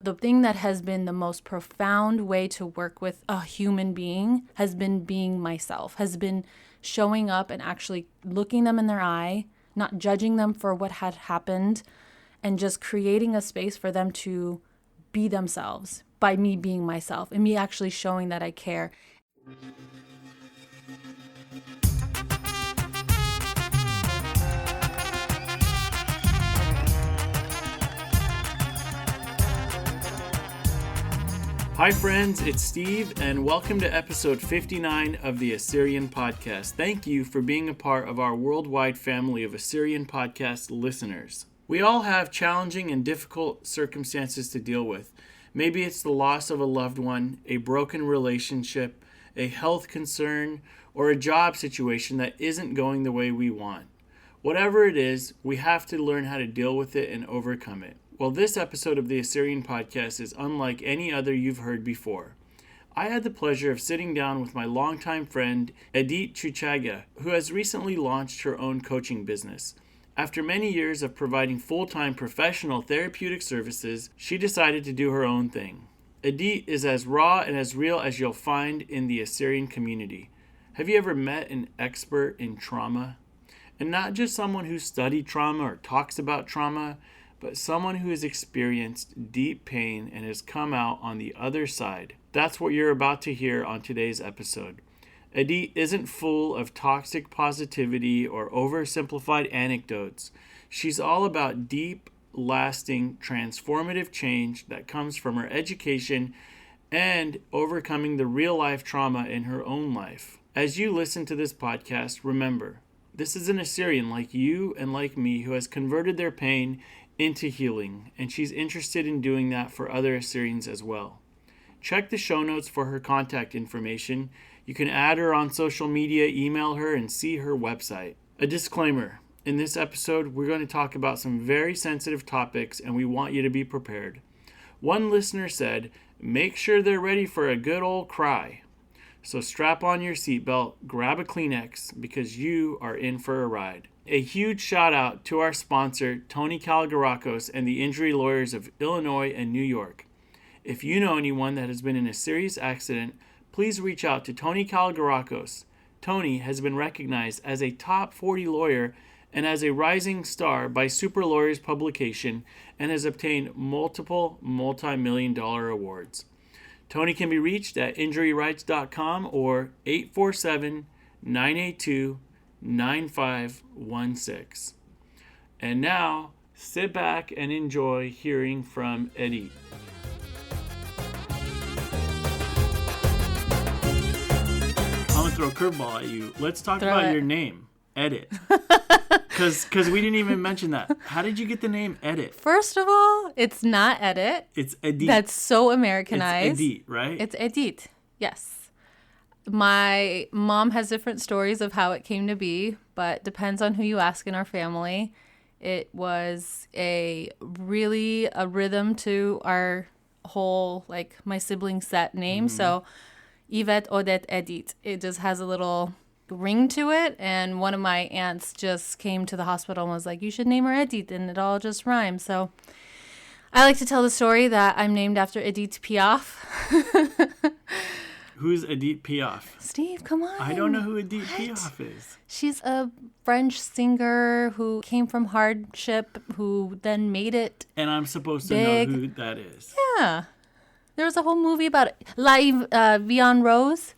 the thing that has been the most profound way to work with a human being has been being myself, has been showing up and actually looking them in their eye, not judging them for what had happened, and just creating a space for them to be themselves by me being myself and me actually showing that I care. Hi friends, it's Steve, and welcome to episode 59 of the Assyrian Podcast. Thank you for being a part of our worldwide family of Assyrian Podcast listeners. We all have challenging and difficult circumstances to deal with. Maybe it's the loss of a loved one, a broken relationship, a health concern, or a job situation that isn't going the way we want. Whatever it is, we have to learn how to deal with it and overcome it. Well, this episode of the Assyrian Podcast is unlike any other you've heard before. I had the pleasure of sitting down with my longtime friend, Eidit Choochage, who has recently launched her own coaching business. After many years of providing full-time professional therapeutic services, she decided to do her own thing. Eidit is as raw and as real as you'll find in the Assyrian community. Have you ever met an expert in trauma? And not just someone who studied trauma or talks about trauma, but someone who has experienced deep pain and has come out on the other side. That's what you're about to hear on today's episode. Eidit isn't full of toxic positivity or oversimplified anecdotes. She's all about deep, lasting, transformative change that comes from her education and overcoming the real-life trauma in her own life. As you listen to this podcast, remember, this is an Assyrian like you and like me who has converted their pain into healing, and she's interested in doing that for other Assyrians as well. Check the show notes for her contact information. You can add her on social media, email her, and see her website. A disclaimer, in this episode, we're going to talk about some very sensitive topics, and we want you to be prepared. One listener said, make sure they're ready for a good old cry. So strap on your seatbelt, grab a Kleenex, because you are in for a ride. A huge shout out to our sponsor, Tony Kalogerakos, and the injury lawyers of Illinois and New York. If you know anyone that has been in a serious accident, please reach out to Tony Kalogerakos. Tony has been recognized as a top 40 lawyer and as a rising star by Super Lawyers publication and has obtained multiple multi-million-dollar awards. Tony can be reached at injuryrights.com or 847-982-9516. And now, sit back and enjoy hearing from Eidit. I'm going to throw a curveball at you. Let's talk about your name, Eidit. Because we didn't even mention that. How did you get the name Eidit? First of all, it's not Eidit. It's Eidit. That's so Americanized. It's Eidit, right? It's Eidit, yes. My mom has different stories of how it came to be, but depends on who you ask in our family. It was a rhythm to our whole, like, my sibling set name. Mm-hmm. So, Yvette, Odette, Eidit. It just has a little ring to it, and one of my aunts just came to the hospital and was like, you should name her Eidit, and it all just rhymes. So I like to tell the story that I'm named after Edith Piaf. Who's Edith Piaf? Steve, come on. I don't know who Edith Piaf is. She's a French singer who came from hardship, who then made it and I'm supposed big. To know who that is. Yeah. There was a whole movie about it. Vie en Rose.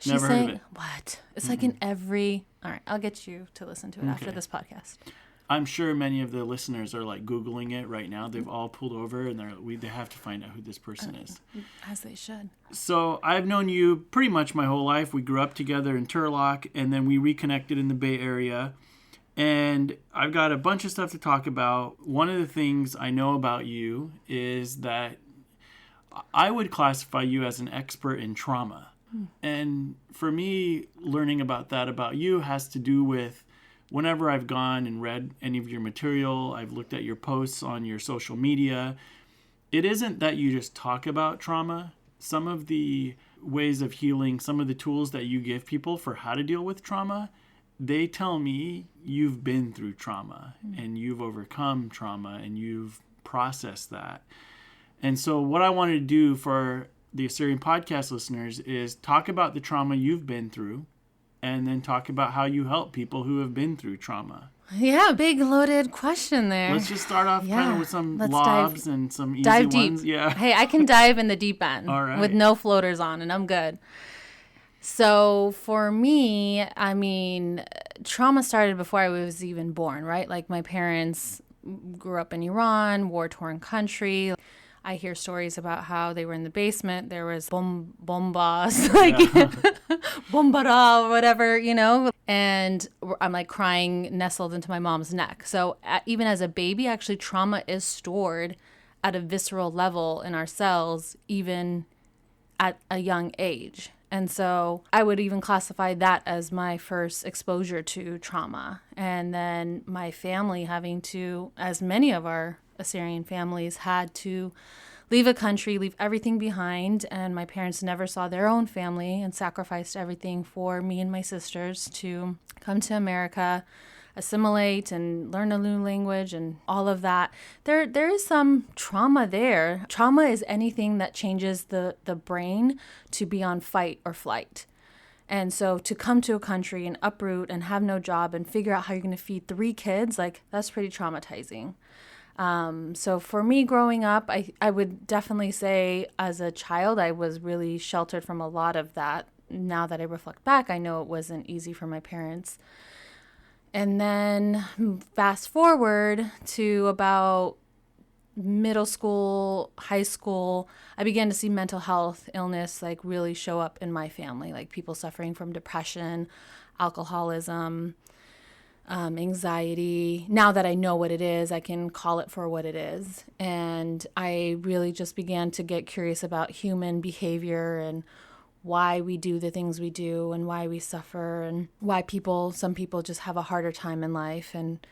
Never heard of it. What? It's like in every... All right, I'll get you to listen to it after this podcast. I'm sure many of the listeners are like Googling it right now. They've all pulled over and they have to find out who this person is. As they should. So I've known you pretty much my whole life. We grew up together in Turlock and then we reconnected in the Bay Area. And I've got a bunch of stuff to talk about. One of the things I know about you is that I would classify you as an expert in trauma. And for me, learning about that about you has to do with whenever I've gone and read any of your material, I've looked at your posts on your social media. It isn't that you just talk about trauma. Some of the ways of healing, some of the tools that you give people for how to deal with trauma, they tell me you've been through trauma and you've overcome trauma and you've processed that. And so what I wanted to do for the Assyrian Podcast listeners is talk about the trauma you've been through and then talk about how you help people who have been through trauma. Yeah, big loaded question there. Let's just start off kind of with some lobs and some easy dive deep. ones. Yeah. Hey, I can dive in the deep end All right. with no floaters on, and I'm good. So for me, I mean, trauma started before I was even born, right? Like my parents grew up in Iran, war-torn country. I hear stories about how they were in the basement. There was bombas, like bombara or whatever, you know. And I'm like crying, nestled into my mom's neck. So even as a baby, actually, trauma is stored at a visceral level in our cells, even at a young age. And so I would even classify that as my first exposure to trauma. And then my family having to, as many of our Assyrian families had to leave a country, leave everything behind. And my parents never saw their own family and sacrificed everything for me and my sisters to come to America, assimilate and learn a new language and all of that. There is some trauma there. Trauma is anything that changes the brain to be on fight or flight. And so to come to a country and uproot and have no job and figure out how you're going to feed 3 kids, like that's pretty traumatizing. So for me growing up, I would definitely say as a child, I was really sheltered from a lot of that. Now that I reflect back, I know it wasn't easy for my parents. And then fast forward to about middle school, high school, I began to see mental health illness like really show up in my family, like people suffering from depression, alcoholism, anxiety. Now that I know what it is, I can call it for what it is. And I really just began to get curious about human behavior and why we do the things we do and why we suffer and why some people just have a harder time in life. And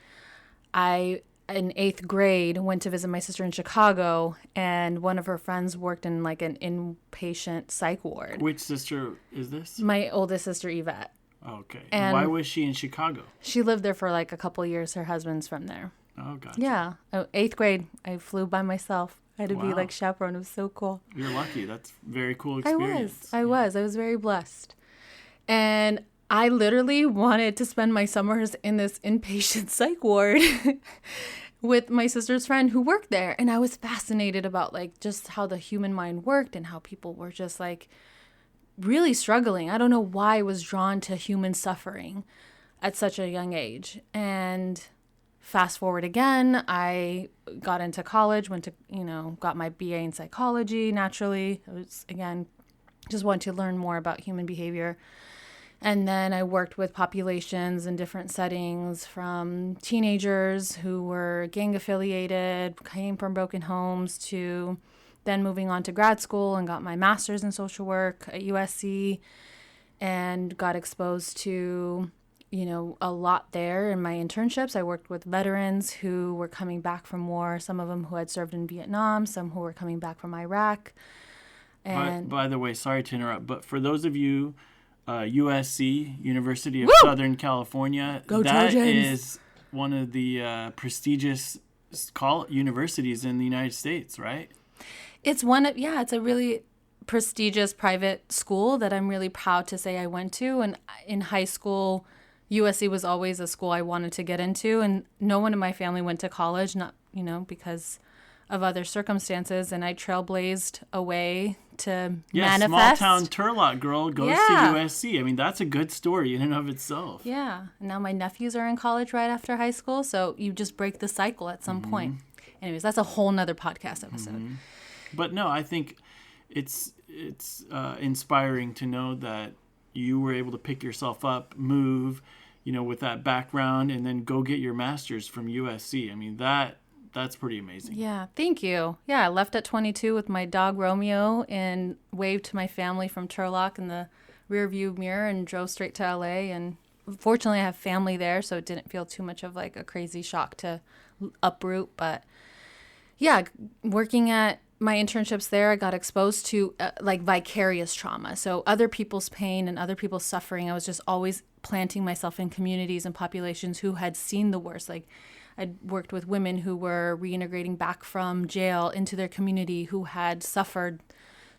I, in 8th grade, went to visit my sister in Chicago, and one of her friends worked in like an inpatient psych ward. Which sister is this? My oldest sister, Yvette. Okay. And why was she in Chicago? She lived there for like a couple of years. Her husband's from there. Oh, gotcha. Yeah. 8th grade, I flew by myself. I had to be like chaperone. It was so cool. You're lucky. That's a very cool experience. I was very blessed. And I literally wanted to spend my summers in this inpatient psych ward with my sister's friend who worked there. And I was fascinated about like just how the human mind worked and how people were just like really struggling. I don't know why I was drawn to human suffering at such a young age. And fast forward again, I got into college, got my BA in psychology naturally. I was, again, just wanted to learn more about human behavior. And then I worked with populations in different settings, from teenagers who were gang affiliated, came from broken homes, to then moving on to grad school and got my master's in social work at USC and got exposed to, a lot there in my internships. I worked with veterans who were coming back from war, some of them who had served in Vietnam, some who were coming back from Iraq. And by the way, sorry to interrupt, but for those of you, USC, University of Southern California, Go that Trojans. is one of the prestigious universities in the United States, right? It's it's a really prestigious private school that I'm really proud to say I went to. And in high school, USC was always a school I wanted to get into. And no one in my family went to college, not, because of other circumstances. And I trailblazed a way to manifest. Small town Turlock girl goes to USC. I mean, that's a good story in and of itself. Yeah. And now my nephews are in college right after high school. So you just break the cycle at some point. Anyways, that's a whole nother podcast episode. But no, I think it's inspiring to know that you were able to pick yourself up, move, with that background, and then go get your master's from USC. I mean, that's pretty amazing. Yeah, thank you. Yeah, I left at 22 with my dog Romeo and waved to my family from Turlock in the rearview mirror and drove straight to LA. And fortunately, I have family there, so it didn't feel too much of like a crazy shock to uproot. But yeah, working at my internships there, I got exposed to like vicarious trauma. So other people's pain and other people's suffering. I was just always planting myself in communities and populations who had seen the worst. Like I worked with women who were reintegrating back from jail into their community, who had suffered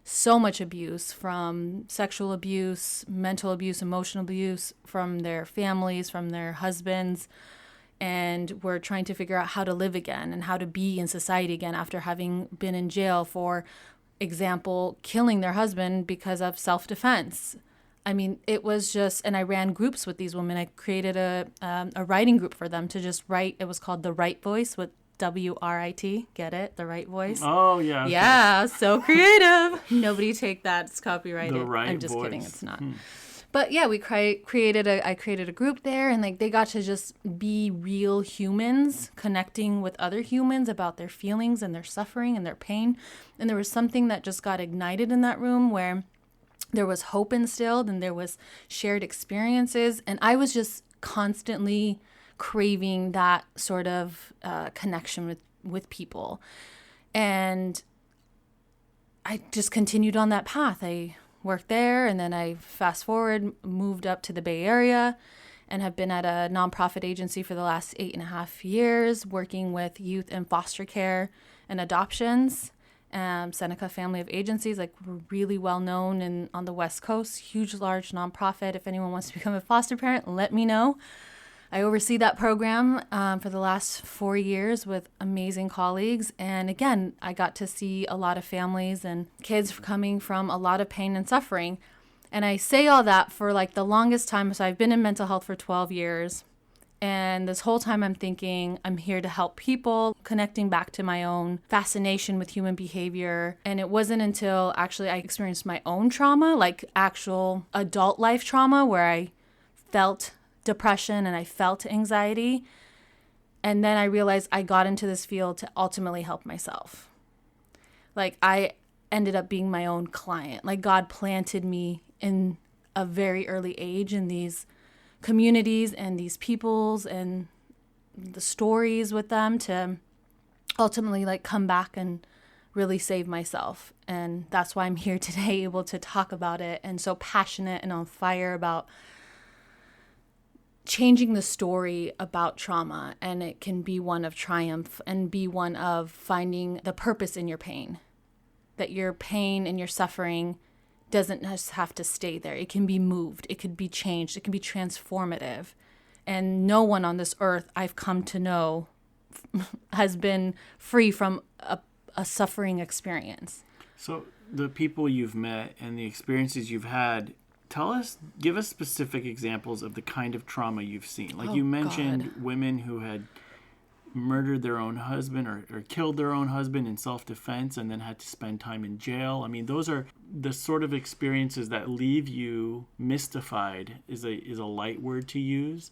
so much abuse, from sexual abuse, mental abuse, emotional abuse, from their families, from their husbands, and were trying to figure out how to live again and how to be in society again after having been in jail, for example, killing their husband because of self-defense. I mean, it was just, and I ran groups with these women. I created a writing group for them to just write. It was called The Right Voice, with WRIT. Get it? The Right Voice. Oh, yeah. Okay. Yeah, so creative. Nobody take that. It's copyrighted. The Right I'm just Voice. kidding. It's not. But yeah, I created a group there, and like they got to just be real humans connecting with other humans about their feelings and their suffering and their pain. And there was something that just got ignited in that room where there was hope instilled and there was shared experiences. And I was just constantly craving that sort of connection with people. And I just continued on that path. I worked there, and then I fast forward, moved up to the Bay Area, and have been at a nonprofit agency for the last 8.5 years, working with youth in foster care and adoptions. Seneca Family of Agencies, like, we're really well known on the West Coast, huge, large nonprofit. If anyone wants to become a foster parent, let me know. I oversee that program for the last 4 years with amazing colleagues. And again, I got to see a lot of families and kids coming from a lot of pain and suffering. And I say all that for like the longest time. So I've been in mental health for 12 years. And this whole time I'm thinking I'm here to help people, connecting back to my own fascination with human behavior. And it wasn't until actually I experienced my own trauma, like actual adult life trauma, where I felt depression and I felt anxiety. And then I realized I got into this field to ultimately help myself. Like, I ended up being my own client. Like, God planted me in a very early age in these communities and these peoples and the stories with them to ultimately like come back and really save myself. And that's why I'm here today, able to talk about it, and so passionate and on fire about changing the story about trauma. And it can be one of triumph and be one of finding the purpose in your pain, that your pain and your suffering doesn't just have to stay there. It can be moved. It could be changed. It can be transformative. And no one on this earth, I've come to know, has been free from a suffering experience. So the people you've met and the experiences you've had, give us specific examples of the kind of trauma you've seen. Like, you mentioned women who had murdered their own husband or killed their own husband in self-defense and then had to spend time in jail. I mean, those are the sort of experiences that leave you mystified, is a light word to use.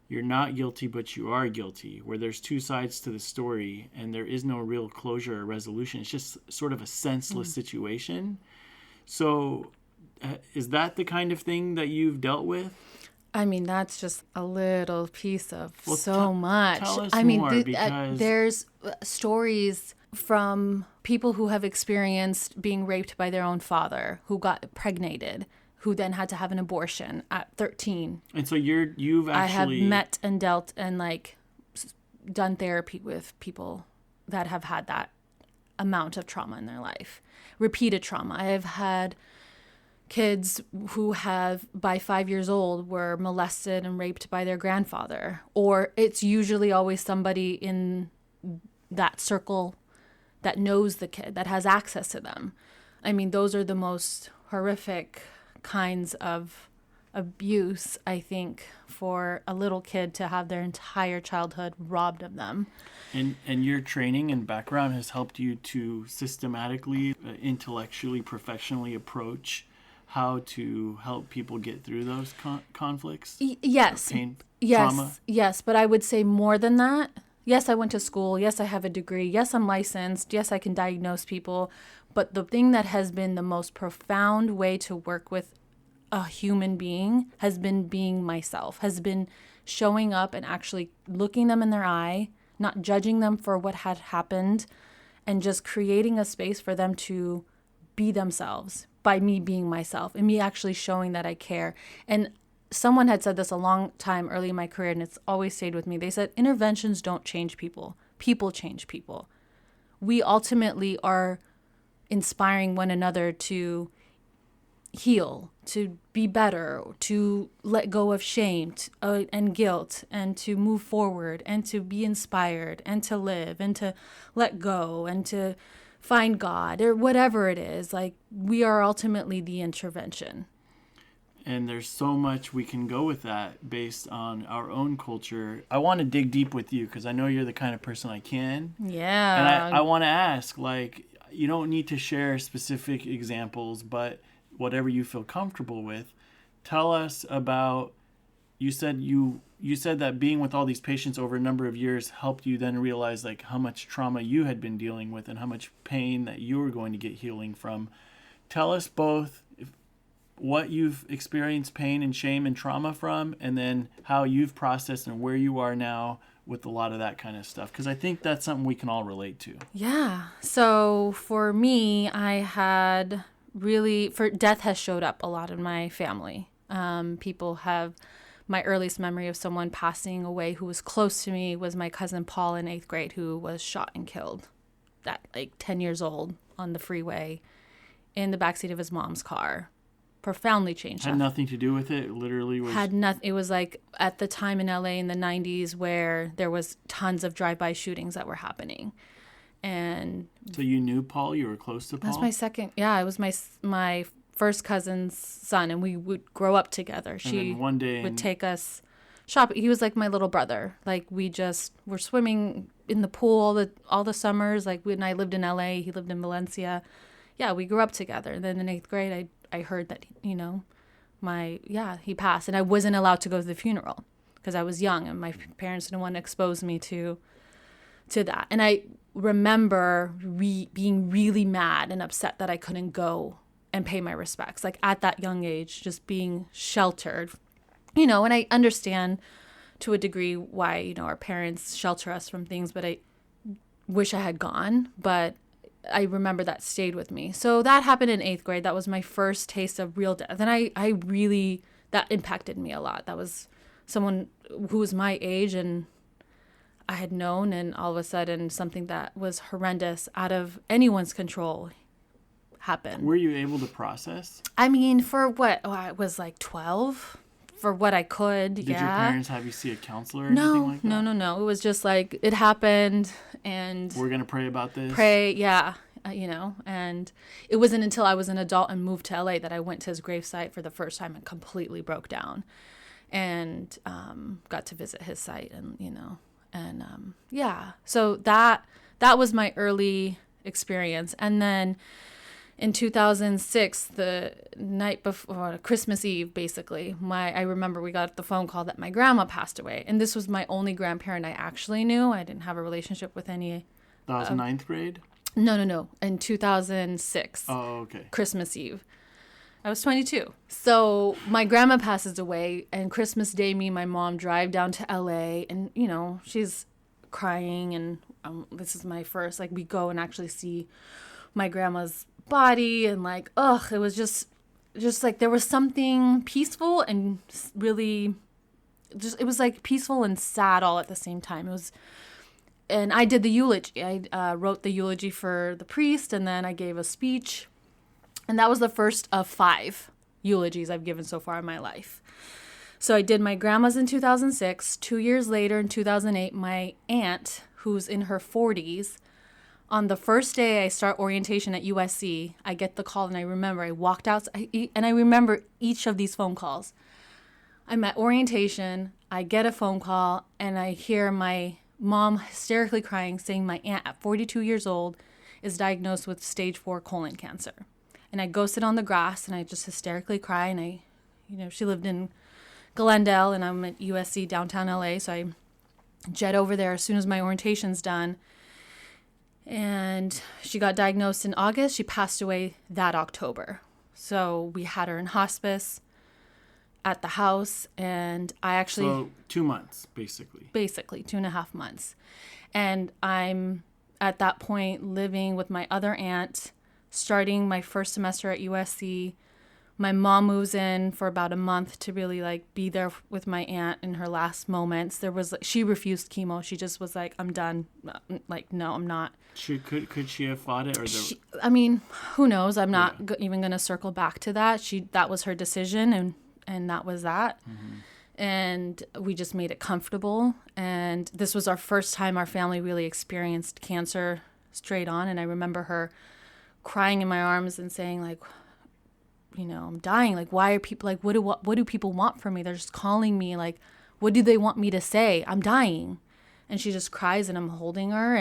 You're not guilty, but you are guilty, where there's two sides to the story and there is no real closure or resolution. It's just sort of a senseless situation. So is that the kind of thing that you've dealt with? I mean, that's just a little piece of much. Tell us more, because there's stories from people who have experienced being raped by their own father, who got impregnated, who then had to have an abortion at 13. And so you've actually... I have met and dealt and like done therapy with people that have had that amount of trauma in their life. Repeated trauma. I have had kids who have, by 5 years old, were molested and raped by their grandfather. Or it's usually always somebody in that circle that knows the kid, that has access to them. I mean, those are the most horrific kinds of abuse, I think, for a little kid to have their entire childhood robbed of them. And your training and background has helped you to systematically, intellectually, professionally approach how to help people get through those conflicts? Yes. Pain, yes. trauma? Yes, but I would say more than that. Yes, I went to school. Yes, I have a degree. Yes, I'm licensed. Yes, I can diagnose people. But the thing that has been the most profound way to work with a human being has been being myself, has been showing up and actually looking them in their eye, not judging them for what had happened, and just creating a space for them to be themselves by me being myself and me actually showing that I care. And someone had said this a long time early in my career, and it's always stayed with me. They said interventions don't change people. People change people. We ultimately are inspiring one another to heal, to be better, to let go of shame and guilt, and to move forward, and to be inspired, and to live, and to let go, and to find God, or whatever it is. Like, we are ultimately the intervention. And there's so much we can go with that based on our own culture. I want to dig deep with you because I know you're the kind of person I can. Yeah. And I want to ask, like, you don't need to share specific examples, but whatever you feel comfortable with, tell us about, you said that being with all these patients over a number of years helped you then realize like how much trauma you had been dealing with and how much pain that you were going to get healing from. Tell us both what you've experienced pain and shame and trauma from, and then how you've processed and where you are now with a lot of that kind of stuff. Because I think that's something we can all relate to. Yeah. So for me, death has showed up a lot in my family. People have, my earliest memory of someone passing away who was close to me was my cousin Paul in 8th grade, who was shot and killed at like 10 years old on the freeway in the backseat of his mom's car. Profoundly changed. Had nothing to do with it. It literally was. Had nothing. It was like at the time in LA in the 90s where there was tons of drive-by shootings that were happening. And so you knew Paul? You were close to Paul? That's my second. Yeah, it was my first cousin's son, and we would grow up together. She one day would take us shopping. He was like my little brother. Like, we just were swimming in the pool all the summers. Like, when I lived in LA, he lived in Valencia. Yeah, we grew up together. And then in 8th grade, I heard that, he passed, and I wasn't allowed to go to the funeral because I was young and my parents didn't want to expose me to that. And I remember being really mad and upset that I couldn't go and pay my respects. Like, at that young age, just being sheltered, and I understand to a degree why, our parents shelter us from things, but I wish I had gone. But I remember that stayed with me. So that happened in 8th grade. That was my first taste of real death. And that impacted me a lot. That was someone who was my age and I had known, and all of a sudden something that was horrendous, out of anyone's control, happened. Were you able to process? I mean, for what? I was like 12. For what I could, Did your parents have you see a counselor or no, anything like that? No. It was just like, it happened, and we're going to pray about this? Yeah. And it wasn't until I was an adult and moved to LA that I went to his gravesite for the first time and completely broke down, and got to visit his site, and so that was my early experience. And then in 2006, the night before Christmas Eve, basically, I remember we got the phone call that my grandma passed away, and this was my only grandparent I actually knew. I didn't have a relationship with any. That was 9th grade? No. In 2006. Oh, okay. Christmas Eve. I was 22. So my grandma passes away, and Christmas Day, me and my mom drive down to LA, and, she's crying, and this is my first, like, we go and actually see my grandma's body, and like, it was just like there was something peaceful and really it was like peaceful and sad all at the same time. And I did the eulogy. I wrote the eulogy for the priest, and then I gave a speech, and that was the first of 5 eulogies I've given so far in my life. So I did my grandma's in 2006. 2 years later, in 2008, my aunt, who's in her 40s, on the first day I start orientation at USC, I get the call, and I remember I walked out, and I remember each of these phone calls. I'm at orientation, I get a phone call, and I hear my mom hysterically crying, saying my aunt at 42 years old is diagnosed with stage 4 colon cancer. And I go sit on the grass, and I just hysterically cry, and she lived in Glendale, and I'm at USC downtown LA, so I jet over there as soon as my orientation's done. And she got diagnosed in August. She passed away that October. So we had her in hospice at the house, and I actually... So 2 months, basically. Basically, 2.5 months. And I'm, at that point, living with my other aunt, starting my first semester at USC, My mom moves in for about a month to really like be there with my aunt in her last moments. She refused chemo. She just was like, I'm done. Like, no, I'm not. Could she have fought it? I mean, who knows? I'm not even going to circle back to that. That was her decision, and that was that. Mm-hmm. And we just made it comfortable. And this was our first time our family really experienced cancer straight on. And I remember her crying in my arms and saying, like, you know, I'm dying. Like, why are people, like, what do people want from me? They're just calling me. Like, what do they want me to say? I'm dying. And she just cries, and I'm holding her.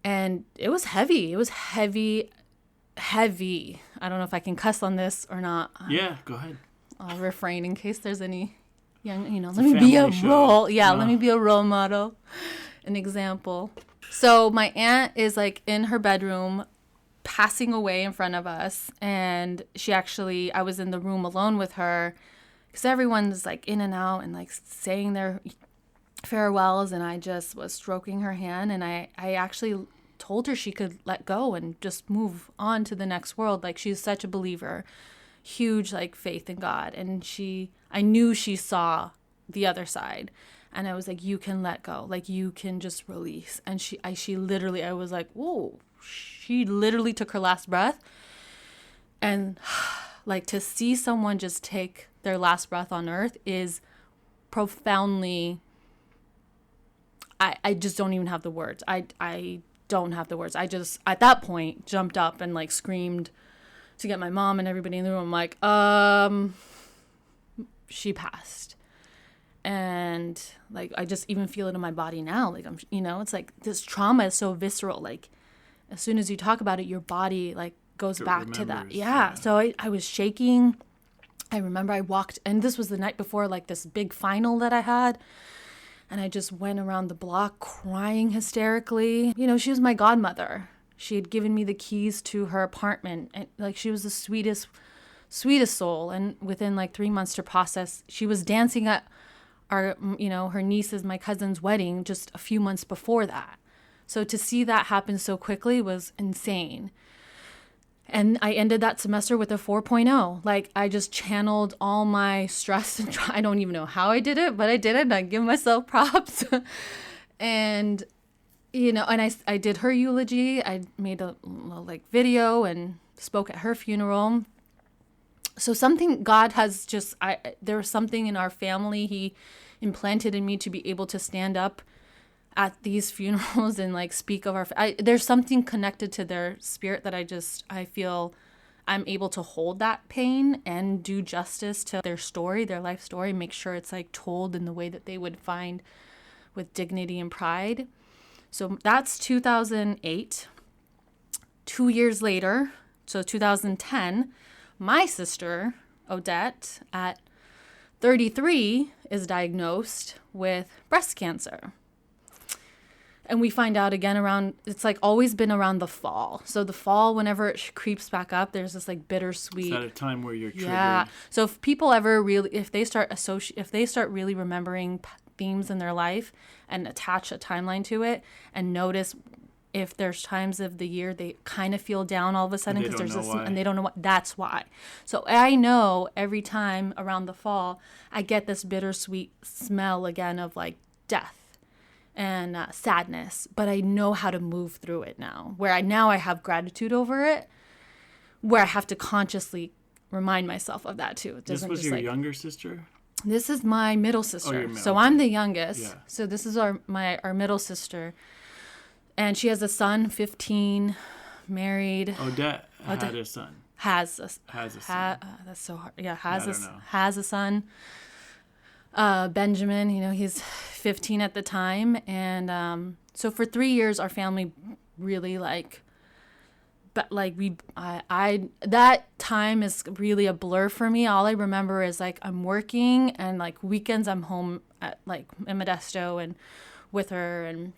And it was heavy. It was heavy. I don't know if I can cuss on this or not. Yeah, go ahead. I'll refrain in case there's any young, let me be a role. Yeah, let me be a role model, an example. So my aunt is like in her bedroom, passing away in front of us. And I was in the room alone with her because everyone's like in and out and like saying their farewells. And I just was stroking her hand. And I actually told her she could let go and just move on to the next world. Like, she's such a believer, huge like faith in God. And I knew she saw the other side. And I was like, you can let go. Like, you can just release. And she literally, I was like, whoa. She literally took her last breath. And like, to see someone just take their last breath on earth is profoundly, I just don't even have the words. I don't have the words. I just, at that point, jumped up and like screamed to get my mom and everybody in the room. I'm like, she passed. And like, I just even feel it in my body now. Like, it's like this trauma is so visceral. Like, as soon as you talk about it, your body like goes back to that. Yeah. So I was shaking. I remember I walked, and this was the night before like this big final that I had. And I just went around the block crying hysterically. She was my godmother. She had given me the keys to her apartment. And like, she was the sweetest soul. And within like 3 months to process, she was dancing at her niece's, my cousin's wedding just a few months before that. So to see that happen so quickly was insane. And I ended that semester with a 4.0. Like, I just channeled all my stress and I don't even know how I did it, but I did it, and I give myself props. And, and I did her eulogy. I made a little like video and spoke at her funeral. So something God has there was something in our family He implanted in me to be able to stand up at these funerals and like speak of there's something connected to their spirit that I feel I'm able to hold that pain and do justice to their story, their life story, make sure it's like told in the way that they would find with dignity and pride. So that's 2008. 2 years later, so 2010, my sister, Odette, at 33, is diagnosed with breast cancer. And we find out again it's like always been around the fall. So the fall, whenever it creeps back up, there's this like bittersweet. Is that a time where you're triggered? Yeah. So if people ever really, if they start really remembering themes in their life and attach a timeline to it and notice if there's times of the year they kind of feel down all of a sudden because there's this, and they don't know what, that's why. So I know every time around the fall, I get this bittersweet smell again of like death and sadness, but I know how to move through it now, where I have gratitude over it, where I have to consciously remind myself of that too. This was your younger sister? This is my middle sister. So I'm the youngest. Yeah. So this is our middle sister. And she has a son, 15, married. Odette had a son. Has a son. That's so hard. Yeah, has a son. Benjamin, he's 15 at the time. And so for 3 years, our family really that time is really a blur for me. All I remember is like I'm working and like weekends I'm home at like in Modesto and with her and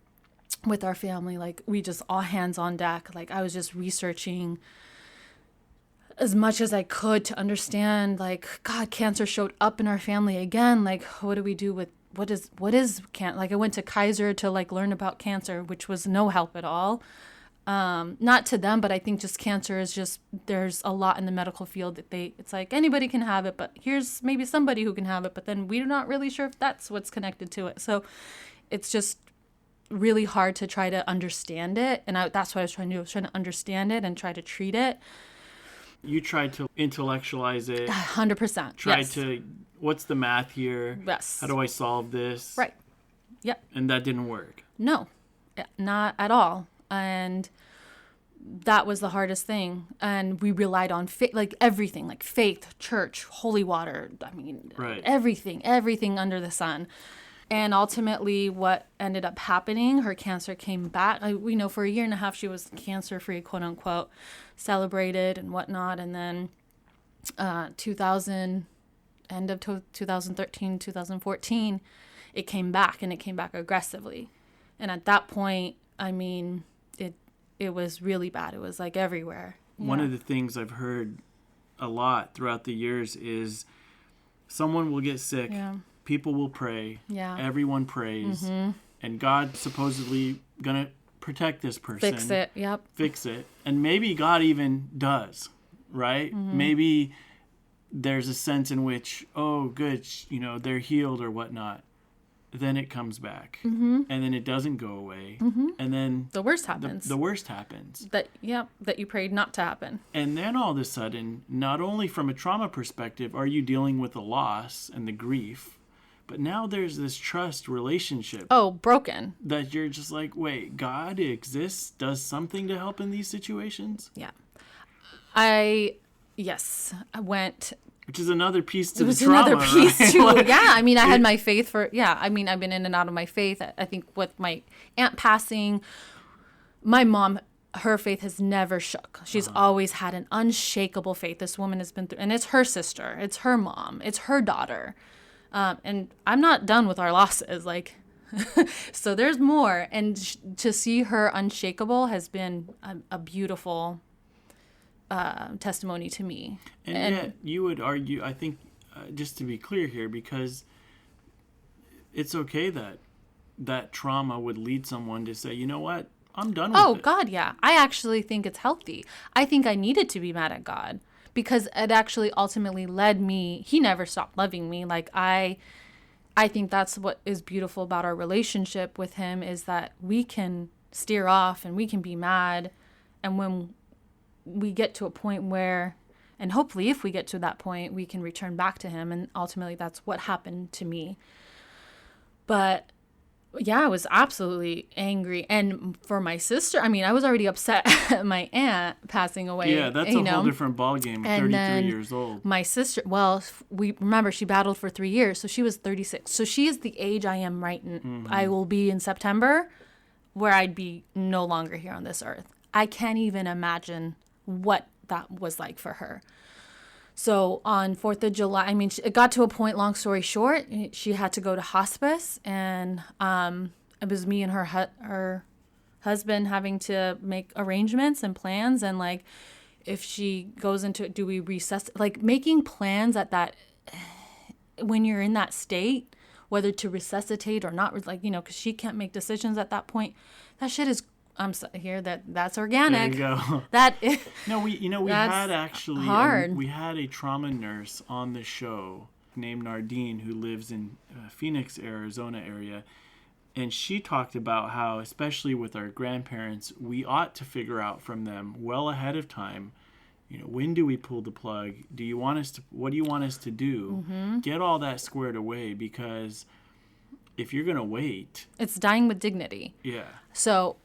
with our family. Like we just all hands on deck. Like I was just researching as much as I could to understand like, God, cancer showed up in our family again. Like, what do we do with, what is cancer? Like I went to Kaiser to like learn about cancer, which was no help at all. Not to them, but I think just cancer is just, there's a lot in the medical field that it's like anybody can have it, but here's maybe somebody who can have it, but then we're not really sure if that's what's connected to it. So it's just really hard to try to understand it. And that's what I was trying to do. I was trying to understand it and try to treat it. You tried to intellectualize it. 100%. Tried to, what's the math here? Yes. How do I solve this? Right. Yep. And that didn't work. No, not at all. And that was the hardest thing. And we relied on faith, like everything, like faith, church, holy water. I mean, right. everything under the sun. And ultimately what ended up happening, her cancer came back. We know for a year and a half she was cancer-free, quote unquote, celebrated and whatnot. And then end of 2013, 2014, it came back, and it came back aggressively. And at that point, I mean, it was really bad. It was like everywhere. One of the things I've heard a lot throughout the years is someone will get sick. Yeah. People will pray. Yeah. Everyone prays. Mm-hmm. And God's supposedly going to protect this person. Fix it. Yep. Fix it. And maybe God even does, right? Mm-hmm. Maybe there's a sense in which, oh, good, they're healed or whatnot. Then it comes back. Mm-hmm. And then it doesn't go away. Mm-hmm. And then the worst happens. The worst happens. That you prayed not to happen. And then all of a sudden, not only from a trauma perspective are you dealing with the loss and the grief, but now there's this trust relationship. Oh, broken. That you're just like, wait, God exists, does something to help in these situations? Yeah. I went... Which is another piece to the trauma. It was another piece right? too. Like, yeah, I mean, I had my faith I mean, I've been in and out of my faith. I think with my aunt passing, my mom, her faith has never shook. She's always had an unshakable faith. This woman has been through, and it's her sister, it's her mom, it's her daughter. And I'm not done with our losses. Like, so there's more. And to see her unshakable has been a beautiful testimony to me. And yet you would argue, I think, just to be clear here, because it's okay that trauma would lead someone to say, you know what, I'm done with it. Oh, God, yeah. I actually think it's healthy. I think I needed to be mad at God because it actually ultimately led me. He never stopped loving me. Like, I think that's what is beautiful about our relationship with him, is that we can steer off and we can be mad. And when we get to a point where, and hopefully if we get to that point, we can return back to him. And ultimately that's what happened to me. But yeah, I was absolutely angry. And for my sister, I mean, I was already upset at my aunt passing away. Yeah, that's a whole different ballgame at 33 years old. My sister, well, we remember she battled for 3 years. So she was 36. So she is the age I am I will be in September, where I'd be no longer here on this earth. I can't even imagine what that was like for her. So on 4th of July, I mean, it got to a point, long story short, she had to go to hospice, and it was me and her husband having to make arrangements and plans, and like, if she goes into, do we resuscitate, like making plans at that, when you're in that state, whether to resuscitate or not, like, because she can't make decisions at that point. That shit is, I'm sorry, here that's organic. There you go. That is, no, we had actually hard. We had a trauma nurse on the show named Nardine, who lives in Phoenix, Arizona area, and she talked about how, especially with our grandparents, we ought to figure out from them well ahead of time, when do we pull the plug? What do you want us to do? Mm-hmm. Get all that squared away, because if you're gonna wait, it's dying with dignity. Yeah. So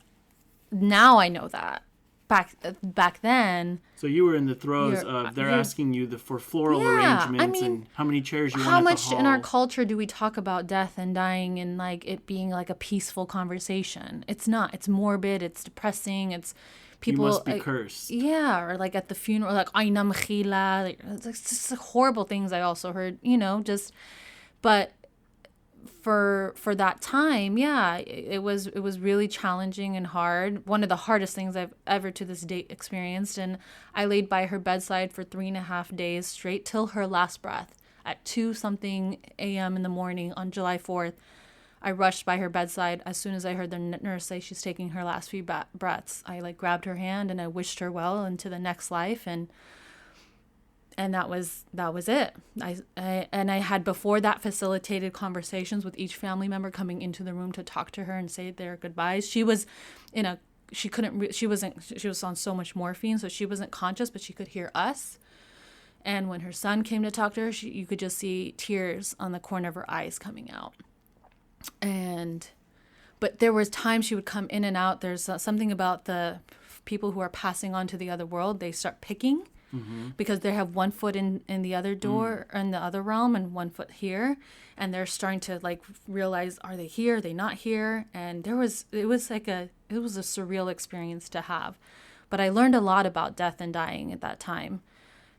now I know that. Back then. So you were in the throes of they're asking you for floral arrangements, and how many chairs you want at the hall. How much in our culture do we talk about death and dying and like it being like a peaceful conversation? It's not. It's morbid. It's depressing. It's people. You must be cursed. Yeah, or like at the funeral, like Aina Mkhila. It's just horrible things I also heard. But for that time, it was really challenging and hard. One of the hardest things I've ever to this date experienced. And I laid by her bedside for 3.5 days straight till her last breath at 2-something a.m. in the morning on July 4th. I rushed by her bedside. As soon as I heard the nurse say she's taking her last few breaths, I like grabbed her hand and I wished her well into the next life. And that was it. I had before that facilitated conversations with each family member coming into the room to talk to her and say their goodbyes. She was she was on so much morphine, so she wasn't conscious, but she could hear us. And when her son came to talk to her, you could just see tears on the corner of her eyes coming out. But there was times she would come in and out. There's something about the people who are passing on to the other world. They start picking. Mm-hmm. Because they have one foot in the other door, in the other realm, and one foot here, and they're starting to like realize, are they here? Are they not here? And it was a surreal experience to have, but I learned a lot about death and dying at that time,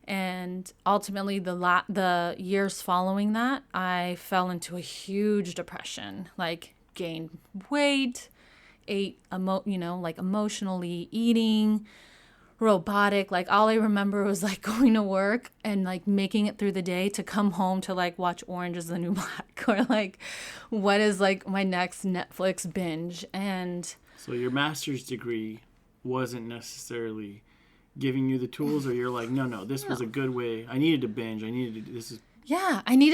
and ultimately the years following that, I fell into a huge depression, like gained weight, ate emotionally eating. Robotic, like all I remember was like going to work and like making it through the day to come home to like watch Orange is the New Black, or like what is like my next Netflix binge. And so your master's degree wasn't necessarily giving you the tools, or you're like, no, this was a good way. I needed to binge. I needed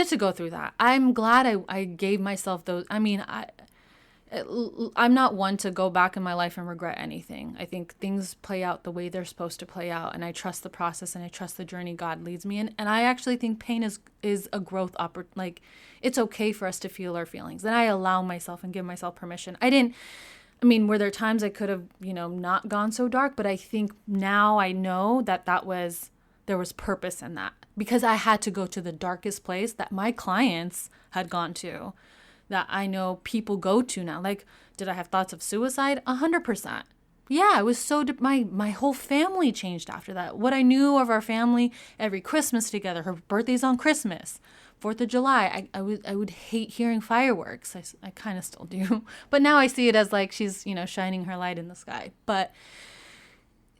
to go through that. I'm glad I gave myself those. I mean, I'm not one to go back in my life and regret anything. I think things play out the way they're supposed to play out, and I trust the process and I trust the journey God leads me in. And I actually think pain is a growth opportunity. Like, it's okay for us to feel our feelings, and I allow myself and give myself permission. Were there times I could have, not gone so dark, but I think now I know that there was purpose in that, because I had to go to the darkest place that my clients had gone to, that I know people go to now. Like, did I have thoughts of suicide? 100%. Yeah, I was my whole family changed after that. What I knew of our family, every Christmas together, her birthday's on Christmas, 4th of July, I would hate hearing fireworks. I kind of still do. But now I see it as like she's, shining her light in the sky. But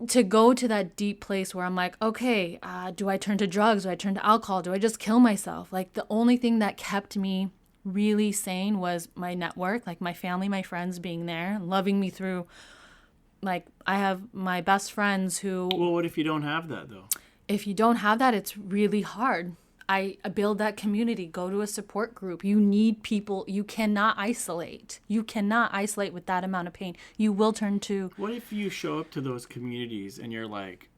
to go to that deep place where I'm like, okay, do I turn to drugs? Do I turn to alcohol? Do I just kill myself? Like, the only thing that kept me really sane was my network, like my family, my friends being there, loving me through. Like, I have my best friends who... Well, what if you don't have that, though? If you don't have that, it's really hard. I build that community, go to a support group. You need people. You cannot isolate. You cannot isolate with that amount of pain. You will turn to... What if you show up to those communities and you're like,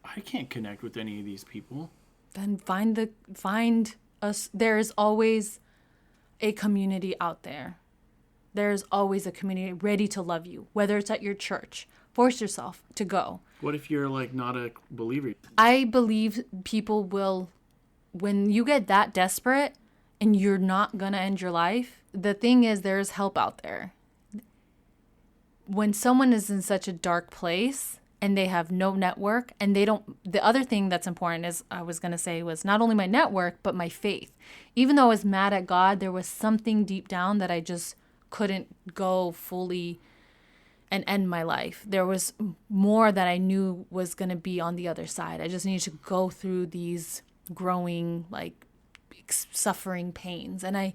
I can't connect with any of these people? Then find us. There is always a community out there. There's always a community ready to love you, whether it's at your church. Force yourself to go. What if you're like not a believer? I believe people will, when you get that desperate and you're not going to end your life, the thing is, there's help out there. When someone is in such a dark place and they have no network, and the other thing that's important is, I was going to say, was not only my network, but my faith. Even though I was mad at God, there was something deep down that I just couldn't go fully and end my life. There was more that I knew was going to be on the other side. I just needed to go through these growing, like, suffering pains. And I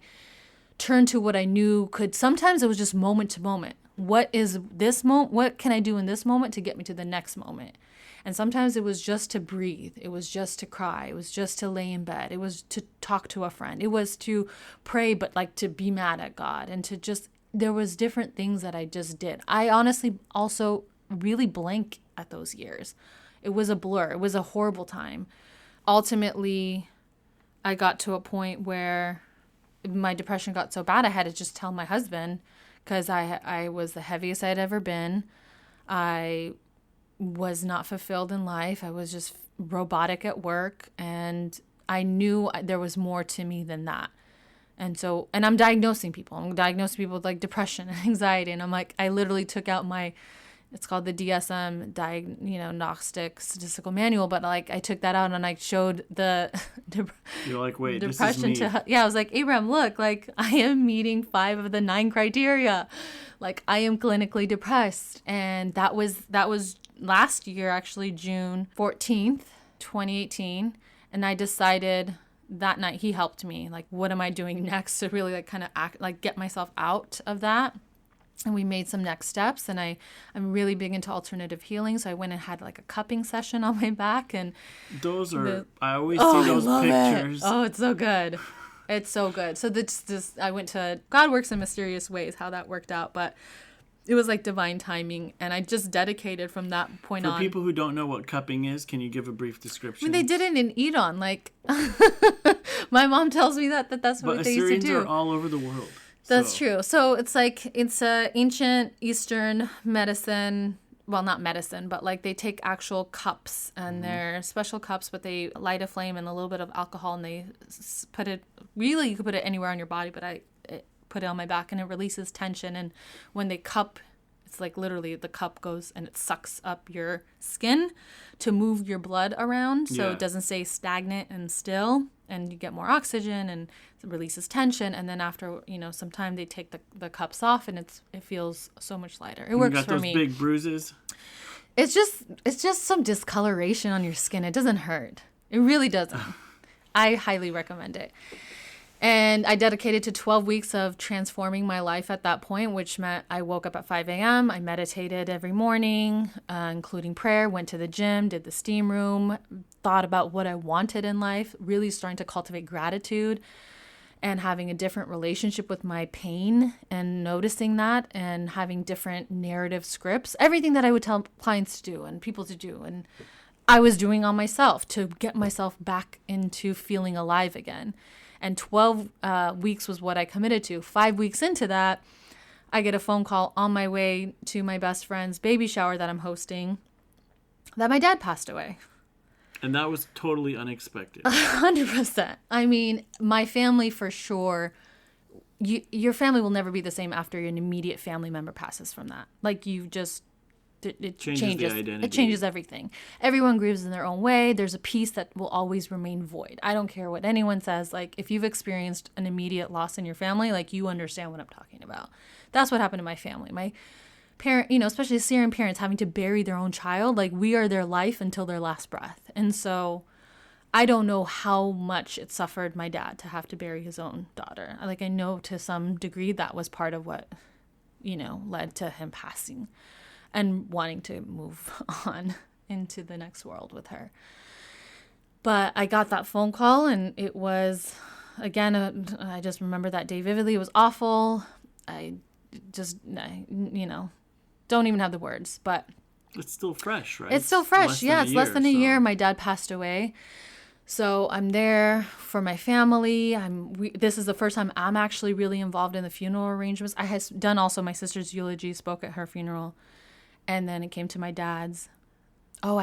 turned to what I knew sometimes it was just moment to moment. What is this moment? What can I do in this moment to get me to the next moment? And sometimes it was just to breathe. It was just to cry. It was just to lay in bed. It was to talk to a friend. It was to pray, but like to be mad at God, and to just, there was different things that I just did. I honestly also really blank at those years. It was a blur. It was a horrible time. Ultimately, I got to a point where my depression got so bad I had to just tell my husband, because I was the heaviest I'd ever been. I was not fulfilled in life. I was just robotic at work, and I knew there was more to me than that. And I'm diagnosing people. I'm diagnosing people with like depression and anxiety. And I'm like, I literally took out it's called the DSM, Diagnostic Statistical Manual. But like, I took that out and I showed the You're like, wait, depression this is me. I was like, Abraham, look, like I am meeting 5 of the 9 criteria. Like, I am clinically depressed. And that was last year, actually, June 14th, 2018. And I decided that night he helped me. Like, what am I doing next to really like kind of act, like get myself out of that? And we made some next steps, and I'm really big into alternative healing. So I went and had like a cupping session on my back, and those are, I always see those pictures. Oh, it's so good. It's so good. So I went to, God works in mysterious ways, how that worked out, but it was like divine timing. And I just dedicated from that point on. For people who don't know what cupping is, can you give a brief description? I mean, they did it in Edom. Like, my mom tells me that's what they used to do. Assyrians are all over the world. That's true. So it's like, it's a ancient Eastern medicine. Well, not medicine, but like they take actual cups, and they're special cups, but they light a flame and a little bit of alcohol, and they put it, really you could put it anywhere on your body, but I put it on my back, and it releases tension. And when they cup, it's like literally the cup goes and it sucks up your skin to move your blood around, so it doesn't stay stagnant and still, and you get more oxygen, and it releases tension. And then after, some time, they take the cups off, and it feels so much lighter. It works for me. You got those big bruises? It's just some discoloration on your skin. It doesn't hurt. It really doesn't. I highly recommend it. And I dedicated to 12 weeks of transforming my life at that point, which meant I woke up at 5 a.m. I meditated every morning, including prayer, went to the gym, did the steam room, thought about what I wanted in life, really starting to cultivate gratitude and having a different relationship with my pain, and noticing that, and having different narrative scripts, everything that I would tell clients to do and people to do. And I was doing on myself to get myself back into feeling alive again. And 12 weeks was what I committed to. 5 weeks into that, I get a phone call on my way to my best friend's baby shower that I'm hosting that my dad passed away. And that was totally unexpected. 100%. I mean, my family for sure, your family will never be the same after an immediate family member passes from that. Like, you just... It changes the identity. It changes everything. Everyone grieves in their own way. There's a piece that will always remain void. I don't care what anyone says. Like, if you've experienced an immediate loss in your family, like, you understand what I'm talking about. That's what happened to my family. My parent, especially Assyrian parents having to bury their own child. Like, we are their life until their last breath. And so I don't know how much it suffered my dad to have to bury his own daughter. Like, I know to some degree that was part of what, led to him passing and wanting to move on into the next world with her. But I got that phone call, and it was, again, I just remember that day vividly. It was awful. I just, don't even have the words, but... It's still fresh, right? It's still fresh, yeah. It's less than a year. My dad passed away. So I'm there for my family. This is the first time I'm actually really involved in the funeral arrangements. I had done also my sister's eulogy, spoke at her funeral. And then it came to my dad's. So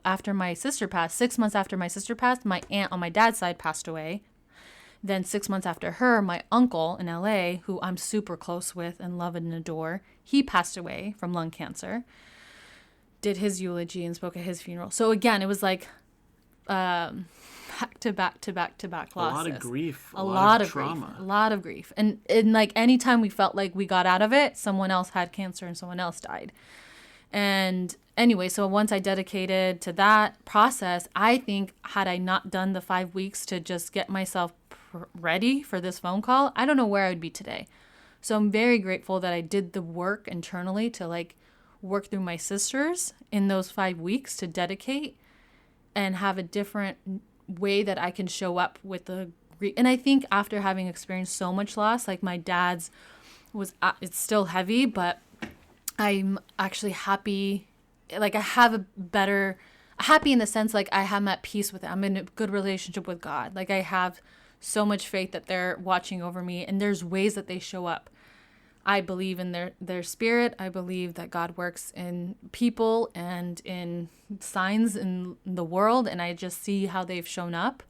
after my sister passed, 6 months after my sister passed, my aunt on my dad's side passed away. Then 6 months after her, my uncle in LA, who I'm super close with and love and adore, he passed away from lung cancer. Did his eulogy and spoke at his funeral. So again, it was like back to back losses. A lot of grief. A lot of trauma. Grief, a lot of grief. And like anytime we felt like we got out of it, someone else had cancer and someone else died. And anyway, so once I dedicated to that process, I think had I not done the 5 weeks to just get myself ready for this phone call, I don't know where I would be today. So I'm very grateful that I did the work internally to like work through my sisters in those 5 weeks to dedicate and have a different way that I can show up with the grief. And I think after having experienced so much loss, like my dad's it's still heavy, but I'm actually happy. Like I have happy in the sense like I am at peace with it. I'm in a good relationship with God. Like I have so much faith that they're watching over me, and there's ways that they show up. I believe in their spirit. I believe that God works in people and in signs in the world, and I just see how they've shown up.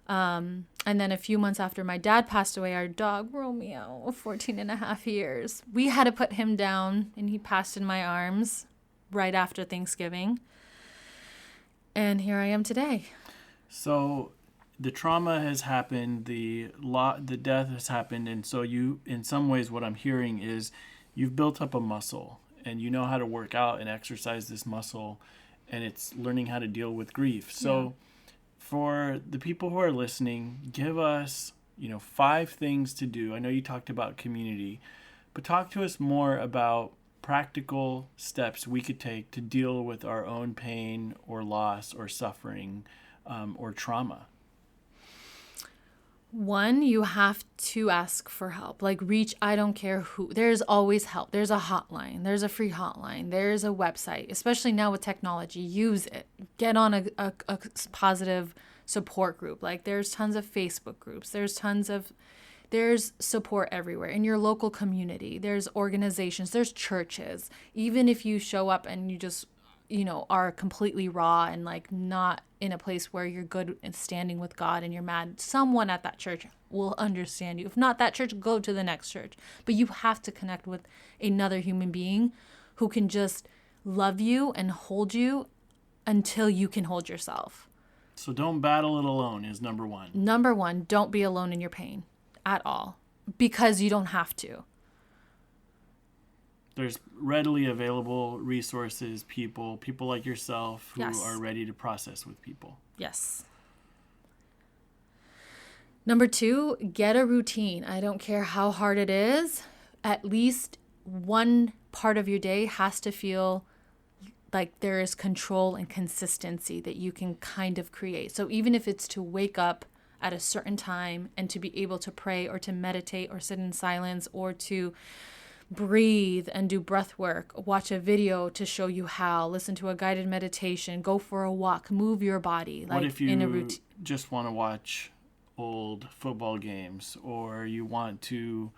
And then a few months after my dad passed away, our dog, Romeo, of 14 and a half years, we had to put him down, and he passed in my arms right after Thanksgiving. And here I am today. So the trauma has happened, the death has happened, and so you, in some ways, what I'm hearing is you've built up a muscle, and you know how to work out and exercise this muscle, and it's learning how to deal with grief. So for the people who are listening, give us, 5 things to do. I know you talked about community, but talk to us more about practical steps we could take to deal with our own pain or loss or suffering or trauma. One, you have to ask for help. Like I don't care who. There's always help. There's a hotline. There's a free hotline. There's a website, especially now with technology. Use it. Get on a positive support group. Like there's tons of Facebook groups. There's support everywhere in your local community. There's organizations. There's churches. Even if you show up and you just, are completely raw and like not in a place where you're good and standing with God and you're mad, someone at that church will understand you. If not that church, go to the next church. But you have to connect with another human being who can just love you and hold you until you can hold yourself. So don't battle it alone is number 1. Number 1, don't be alone in your pain at all, because you don't have to. There's readily available resources, people like yourself who Yes. are ready to process with people. Yes. Number 2, get a routine. I don't care how hard it is. At least one part of your day has to feel like there is control and consistency that you can kind of create. So even if it's to wake up at a certain time and to be able to pray or to meditate or sit in silence or to breathe and do breath work, watch a video to show you how, listen to a guided meditation, go for a walk, move your body. What if you just want to watch old football games, or you want to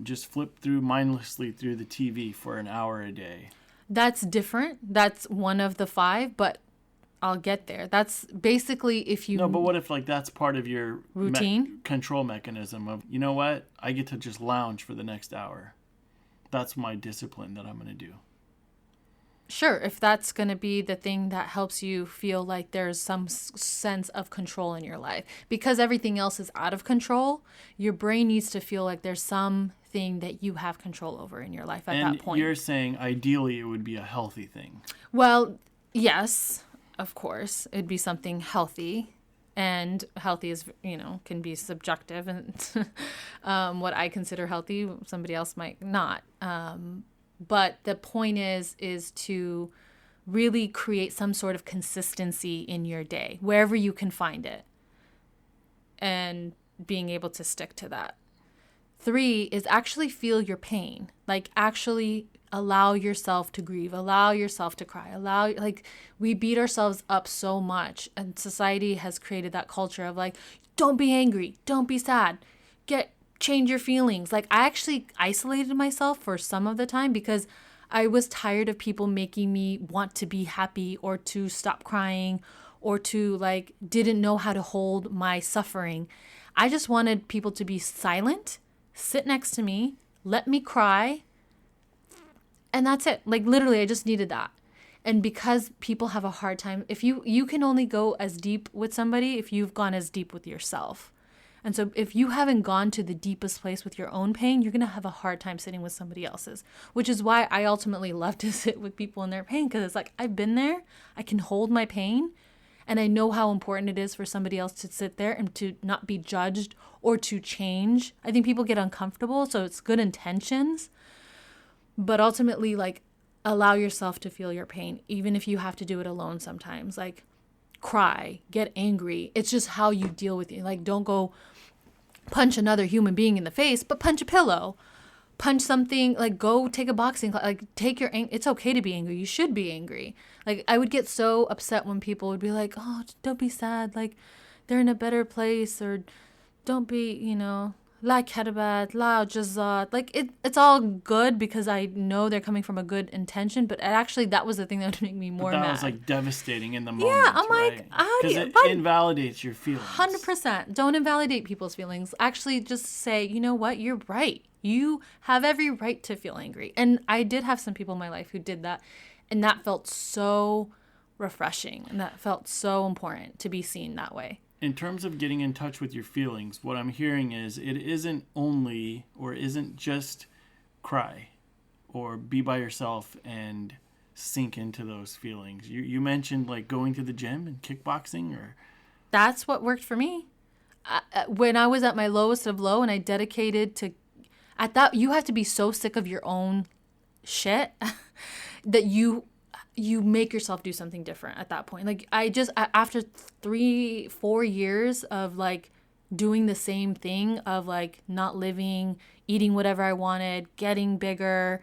just flip through mindlessly through the TV for an hour a day? That's different. That's one of the 5, but I'll get there. That's basically if you... No, but what if that's part of your routine? Control mechanism of, you know what? I get to just lounge for the next hour. That's my discipline that I'm going to do. Sure, if that's going to be the thing that helps you feel like there's some sense of control in your life. Because everything else is out of control, your brain needs to feel like there's something that you have control over in your life at that point. And you're saying ideally it would be a healthy thing. Well, yes, of course. It'd be something healthy. And healthy is, can be subjective. And what I consider healthy, somebody else might not. But the point is to really create some sort of consistency in your day, wherever you can find it, and being able to stick to that. 3 is actually feel your pain. Like actually allow yourself to grieve, allow yourself to cry, we beat ourselves up so much, and society has created that culture of don't be angry, don't be sad, change your feelings. I actually isolated myself for some of the time because I was tired of people making me want to be happy or to stop crying or to didn't know how to hold my suffering. I just wanted people to be silent, sit next to me, let me cry, and that's it. Literally, I just needed that. And because people have a hard time, if you can only go as deep with somebody if you've gone as deep with yourself. And so if you haven't gone to the deepest place with your own pain, you're going to have a hard time sitting with somebody else's, which is why I ultimately love to sit with people in their pain, because it's I've been there, I can hold my pain, and I know how important it is for somebody else to sit there and to not be judged or to change. I think people get uncomfortable, so it's good intentions, but ultimately allow yourself to feel your pain, even if you have to do it alone sometimes. Cry, get angry. It's just how you deal with it. Don't go punch another human being in the face, but punch a pillow. Punch something, go take a boxing class, take your it's okay to be angry. You should be angry. I would get so upset when people would be oh, don't be sad. They're in a better place, or don't be, la karabat, la jazat. It's all good because I know they're coming from a good intention, but actually that was the thing that would make me more mad. That was devastating in the moment. Yeah, I'm right? Because it invalidates your feelings. 100%. Don't invalidate people's feelings. Actually, just say, you know what, you're right. You have every right to feel angry. And I did have some people in my life who did that, and that felt so refreshing, and that felt so important to be seen that way. In terms of getting in touch with your feelings, what I'm hearing is it isn't only or isn't just cry or be by yourself and sink into those feelings. You mentioned going to the gym and kickboxing, or that's what worked for me. When I was at my lowest of low and I dedicated to, at that, you have to be so sick of your own shit that you make yourself do something different at that point. Like after 3-4 years of like doing the same thing, of like not living, eating whatever I wanted, getting bigger,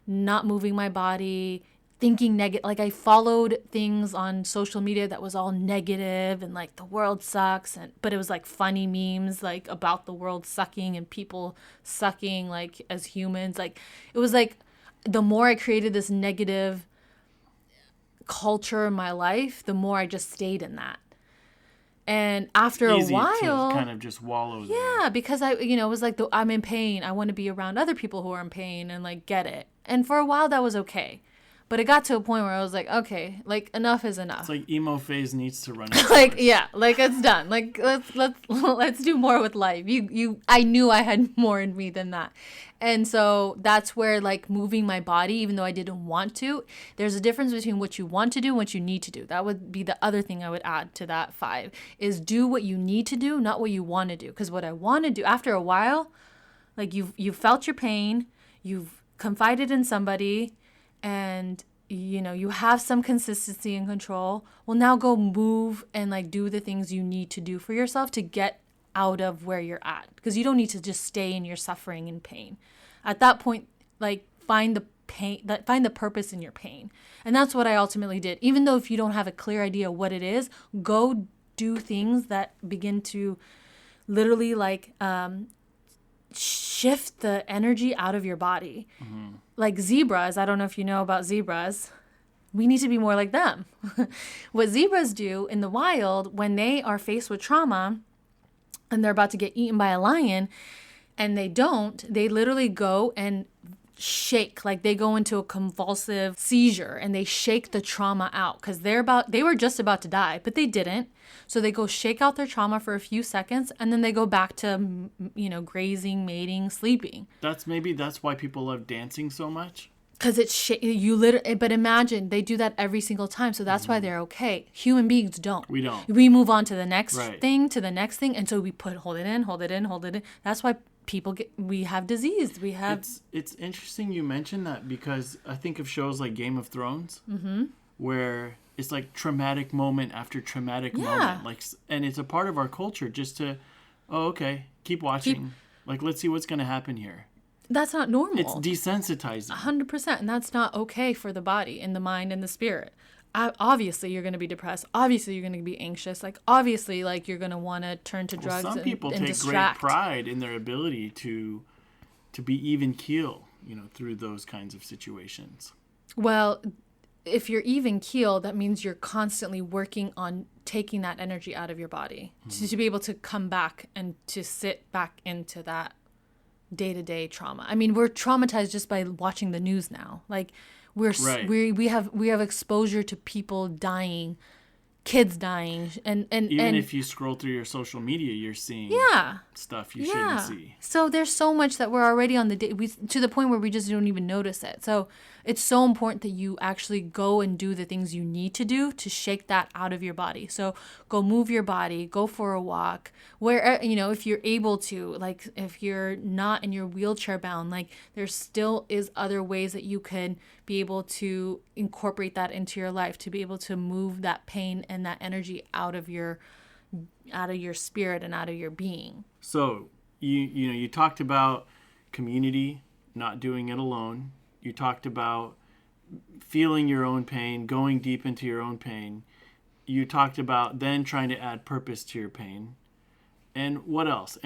not moving my body, thinking negative. Like I followed things on social media that was all negative and like the world sucks, but it was like funny memes like about the world sucking and people sucking like as humans. Like it was like the more I created this negative culture in my life, the more I just stayed in that. And after a while, to kind of just wallow there. Yeah, because it was like I'm in pain. I want to be around other people who are in pain and like get it. And for a while that was okay. But it got to a point where I was like, okay, like enough is enough. It's like emo phase needs to run. Like, yeah, like it's done. Like let's do more with life. I knew I had more in me than that. And so that's where like moving my body, even though I didn't want to, there's a difference between what you want to do and what you need to do. That would be the other thing I would add to that 5 is do what you need to do, not what you want to do. Because what I want to do after a while, like you've felt your pain, you've confided in somebody, and you have some consistency and control. Well, now go move and like do the things you need to do for yourself to get out of where you're at, because you don't need to just stay in your suffering and pain. At that point, like find the purpose in your pain. And that's what I ultimately did. Even though if you don't have a clear idea what it is, go do things that begin to literally like shift the energy out of your body. Mm-hmm. Like zebras, I don't know if you know about zebras. We need to be more like them. What zebras do in the wild when they are faced with trauma and they're about to get eaten by a lion and they literally go and shake, like they go into a convulsive seizure and they shake the trauma out because they were just about to die, but they didn't. So they go shake out their trauma for a few seconds and then they go back to, grazing, mating, sleeping. That's why people love dancing so much. Because but imagine they do that every single time. So that's why they're okay. Human beings don't. We don't. We move on to the next thing, to the next thing. And so we hold it in. That's why we have disease. It's interesting you mentioned that, because I think of shows like Game of Thrones, where it's like traumatic moment after traumatic moment. Like, and it's a part of our culture just to, keep watching. Like, let's see what's going to happen here. That's not normal. It's desensitizing. 100%. And that's not okay for the body and the mind and the spirit. Obviously, you're going to be depressed. Obviously, you're going to be anxious. Like, obviously, like, you're going to want to turn to drugs and distract. Some people take great pride in their ability to be even keel, through those kinds of situations. Well, if you're even keel, that means you're constantly working on taking that energy out of your body to be able to come back and to sit back into that day-to-day trauma. I mean, we're traumatized just by watching the news now. Like we have exposure to people dying, kids dying, and even if you scroll through your social media, you're seeing stuff you shouldn't see. So there's so much that we're already on to the point where we just don't even notice it. So it's so important that you actually go and do the things you need to do to shake that out of your body. So go move your body, go for a walk, where, if you're able to, like if you're not in your wheelchair bound, like there still is other ways that you can be able to incorporate that into your life, to be able to move that pain and that energy out of your spirit and out of your being. So you talked about community, not doing it alone. You talked about feeling your own pain, going deep into your own pain. You talked about then trying to add purpose to your pain. And what else?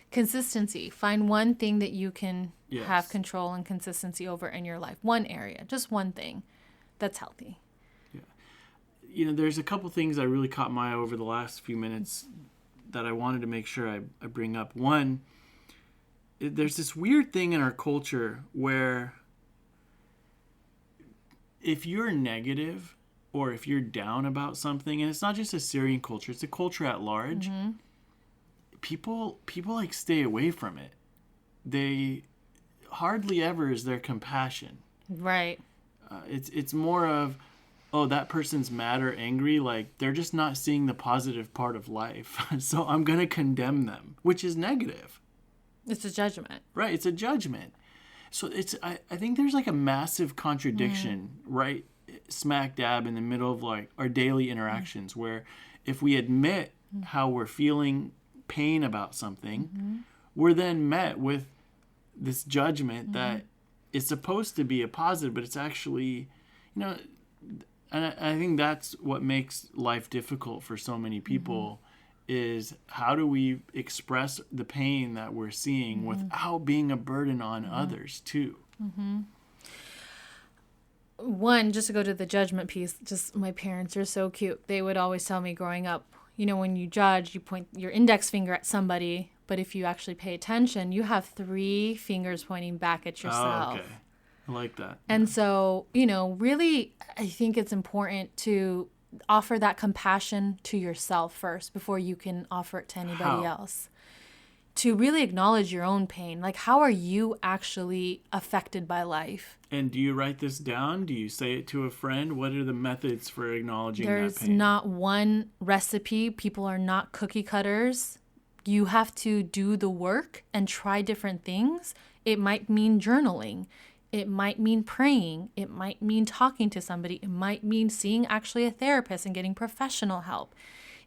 Consistency. Find one thing that you can have control and consistency over in your life. One area, just one thing that's healthy. Yeah. There's a couple things that really caught my eye over the last few minutes that I wanted to make sure I bring up. One, there's this weird thing in our culture where if you're negative or if you're down about something, and it's not just Assyrian culture, it's a culture at large, people like stay away from it. They hardly ever is there compassion. Right. It's more of, oh, that person's mad or angry, like they're just not seeing the positive part of life. So I'm going to condemn them, which is negative. It's a judgment. Right. It's a judgment. So I think there's like a massive contradiction, right? Smack dab in the middle of like our daily interactions where if we admit how we're feeling pain about something, we're then met with this judgment that is supposed to be a positive, but it's actually, and I think that's what makes life difficult for so many people is how do we express the pain that we're seeing without being a burden on others too. One, just to go to the judgment piece, just my parents are so cute. They would always tell me growing up, when you judge, you point your index finger at somebody, but if you actually pay attention, you have 3 fingers pointing back at yourself. Oh, okay. I like that. And so, really, I think it's important to offer that compassion to yourself first before you can offer it to anybody else. To really acknowledge your own pain. Like, how are you actually affected by life? And do you write this down? Do you say it to a friend? What are the methods for acknowledging that pain? There's not one recipe. People are not cookie cutters. You have to do the work and try different things. It might mean journaling. It might mean praying. It might mean talking to somebody. It might mean seeing actually a therapist and getting professional help.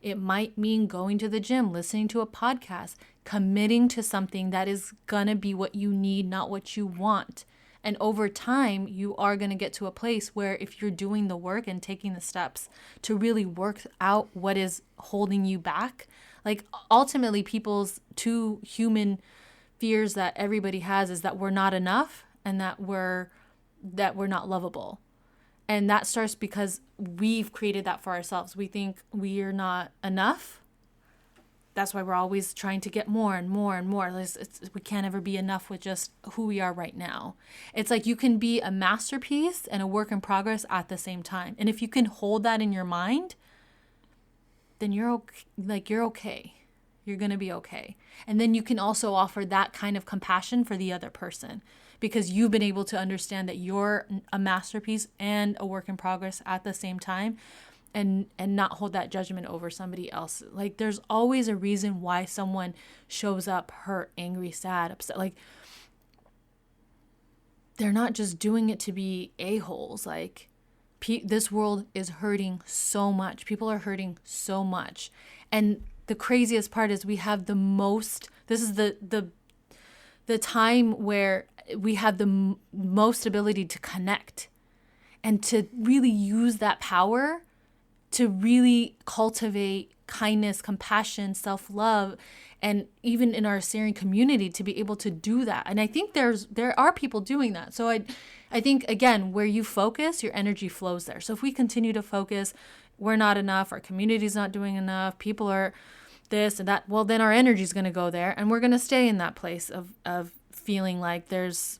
It might mean going to the gym, listening to a podcast, committing to something that is going to be what you need, not what you want. And over time, you are going to get to a place where if you're doing the work and taking the steps to really work out what is holding you back, like ultimately people's 2 human fears that everybody has is that we're not enough and that we're not lovable. And that starts because we've created that for ourselves. We think we are not enough. That's why we're always trying to get more and more and more. We can't ever be enough with just who we are right now. It's like you can be a masterpiece and a work in progress at the same time. And if you can hold that in your mind, then you're okay. You're going to be okay. And then you can also offer that kind of compassion for the other person because you've been able to understand that you're a masterpiece and a work in progress at the same time and not hold that judgment over somebody else. Like there's always a reason why someone shows up hurt, angry, sad, upset. Like they're not just doing it to be a-holes. Like this world is hurting so much. People are hurting so much. And the craziest part is we have the most, this is the time where we have the most ability to connect and to really use that power to really cultivate kindness, compassion, self-love, and even in our Assyrian community to be able to do that. And I think there are people doing that. So I think, again, where you focus, your energy flows there. So if we continue to focus, we're not enough, our community's not doing enough, people are this and that, well, then our energy is going to go there and we're going to stay in that place of feeling like there's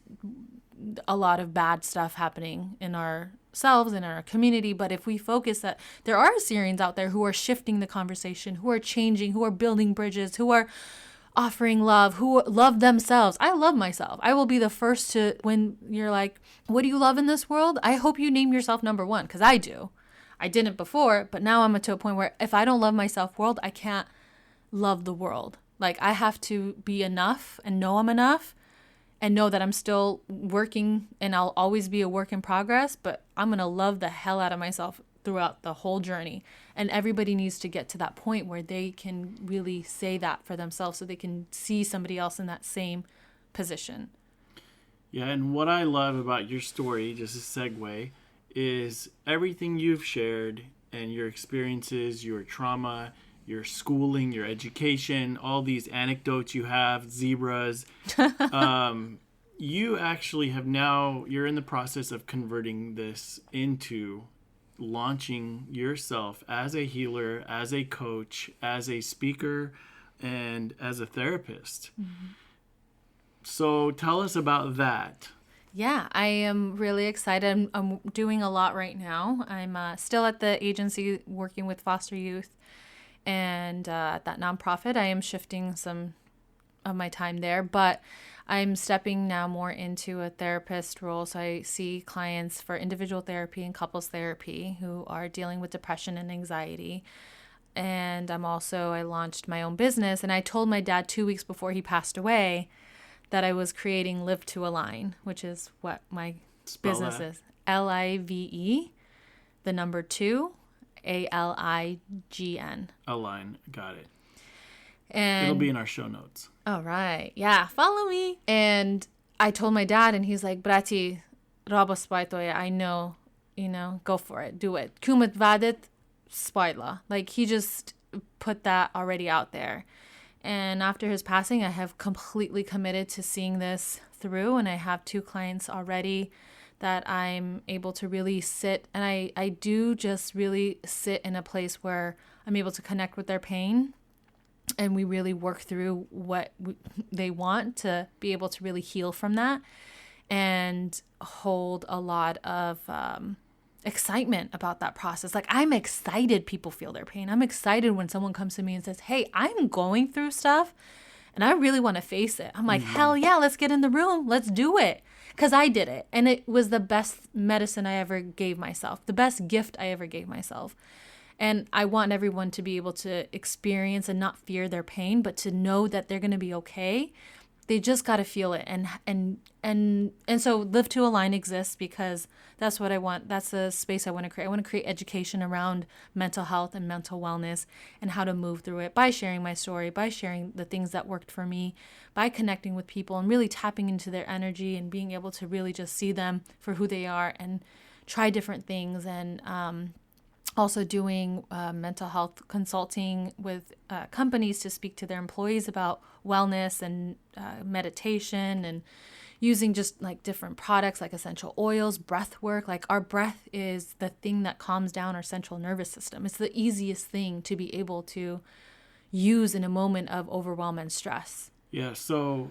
a lot of bad stuff happening in ourselves and in our community. But if we focus that there are Assyrians out there who are shifting the conversation, who are changing, who are building bridges, who are offering love, who love themselves. I love myself. I will be the first to, when you're like, what do you love in this world? I hope you name yourself number 1 because I do. I didn't before, but now I'm to a point where if I don't love myself world, I can't love the world. Like I have to be enough and know I'm enough and know that I'm still working and I'll always be a work in progress, but I'm going to love the hell out of myself throughout the whole journey. And everybody needs to get to that point where they can really say that for themselves so they can see somebody else in that same position. Yeah, and what I love about your story, just a segue, is everything you've shared and your experiences, your trauma, your schooling, your education, all these anecdotes you have, zebras. You actually have now, you're in the process of converting this into launching yourself as a healer, as a coach, as a speaker, and as a therapist. Mm-hmm. So tell us about that. Yeah, I am really excited. I'm doing a lot right now. I'm still at the agency working with foster youth. And at that nonprofit, I am shifting some of my time there, but I'm stepping now more into a therapist role. So I see clients for individual therapy and couples therapy who are dealing with depression and anxiety. And I launched my own business, and I told my dad 2 weeks before he passed away that I was creating Live to Align, which is what my business is. LIVE, the number 2, ALIGN. Align, got it. And it'll be in our show notes. All right. Yeah, follow me. And I told my dad, and he's like, Brati, robo spajtoja, I know, go for it, do it. Kumet vadet spajtla. Like, he just put that already out there. And after his passing, I have completely committed to seeing this through. And I have 2 clients already that I'm able to really sit. And I do just really sit in a place where I'm able to connect with their pain. And we really work through what they want to be able to really heal from that, and hold a lot of excitement about that process. Like, I'm excited people feel their pain. I'm excited when someone comes to me and says, hey, I'm going through stuff and I really want to face it. I'm like, hell yeah, let's get in the room. Let's do it. Because I did it. And it was the best medicine I ever gave myself, the best gift I ever gave myself. And I want everyone to be able to experience and not fear their pain, but to know that they're going to be okay. They just got to feel it. And so Live to Align exists because that's what I want. That's the space I want to create. I want to create education around mental health and mental wellness and how to move through it by sharing my story, by sharing the things that worked for me, by connecting with people and really tapping into their energy and being able to really just see them for who they are and try different things. And also doing mental health consulting with companies to speak to their employees about wellness and meditation, and using just like different products like essential oils, breath work. Like, our breath is the thing that calms down our central nervous system. It's the easiest thing to be able to use in a moment of overwhelm and stress. Yeah, so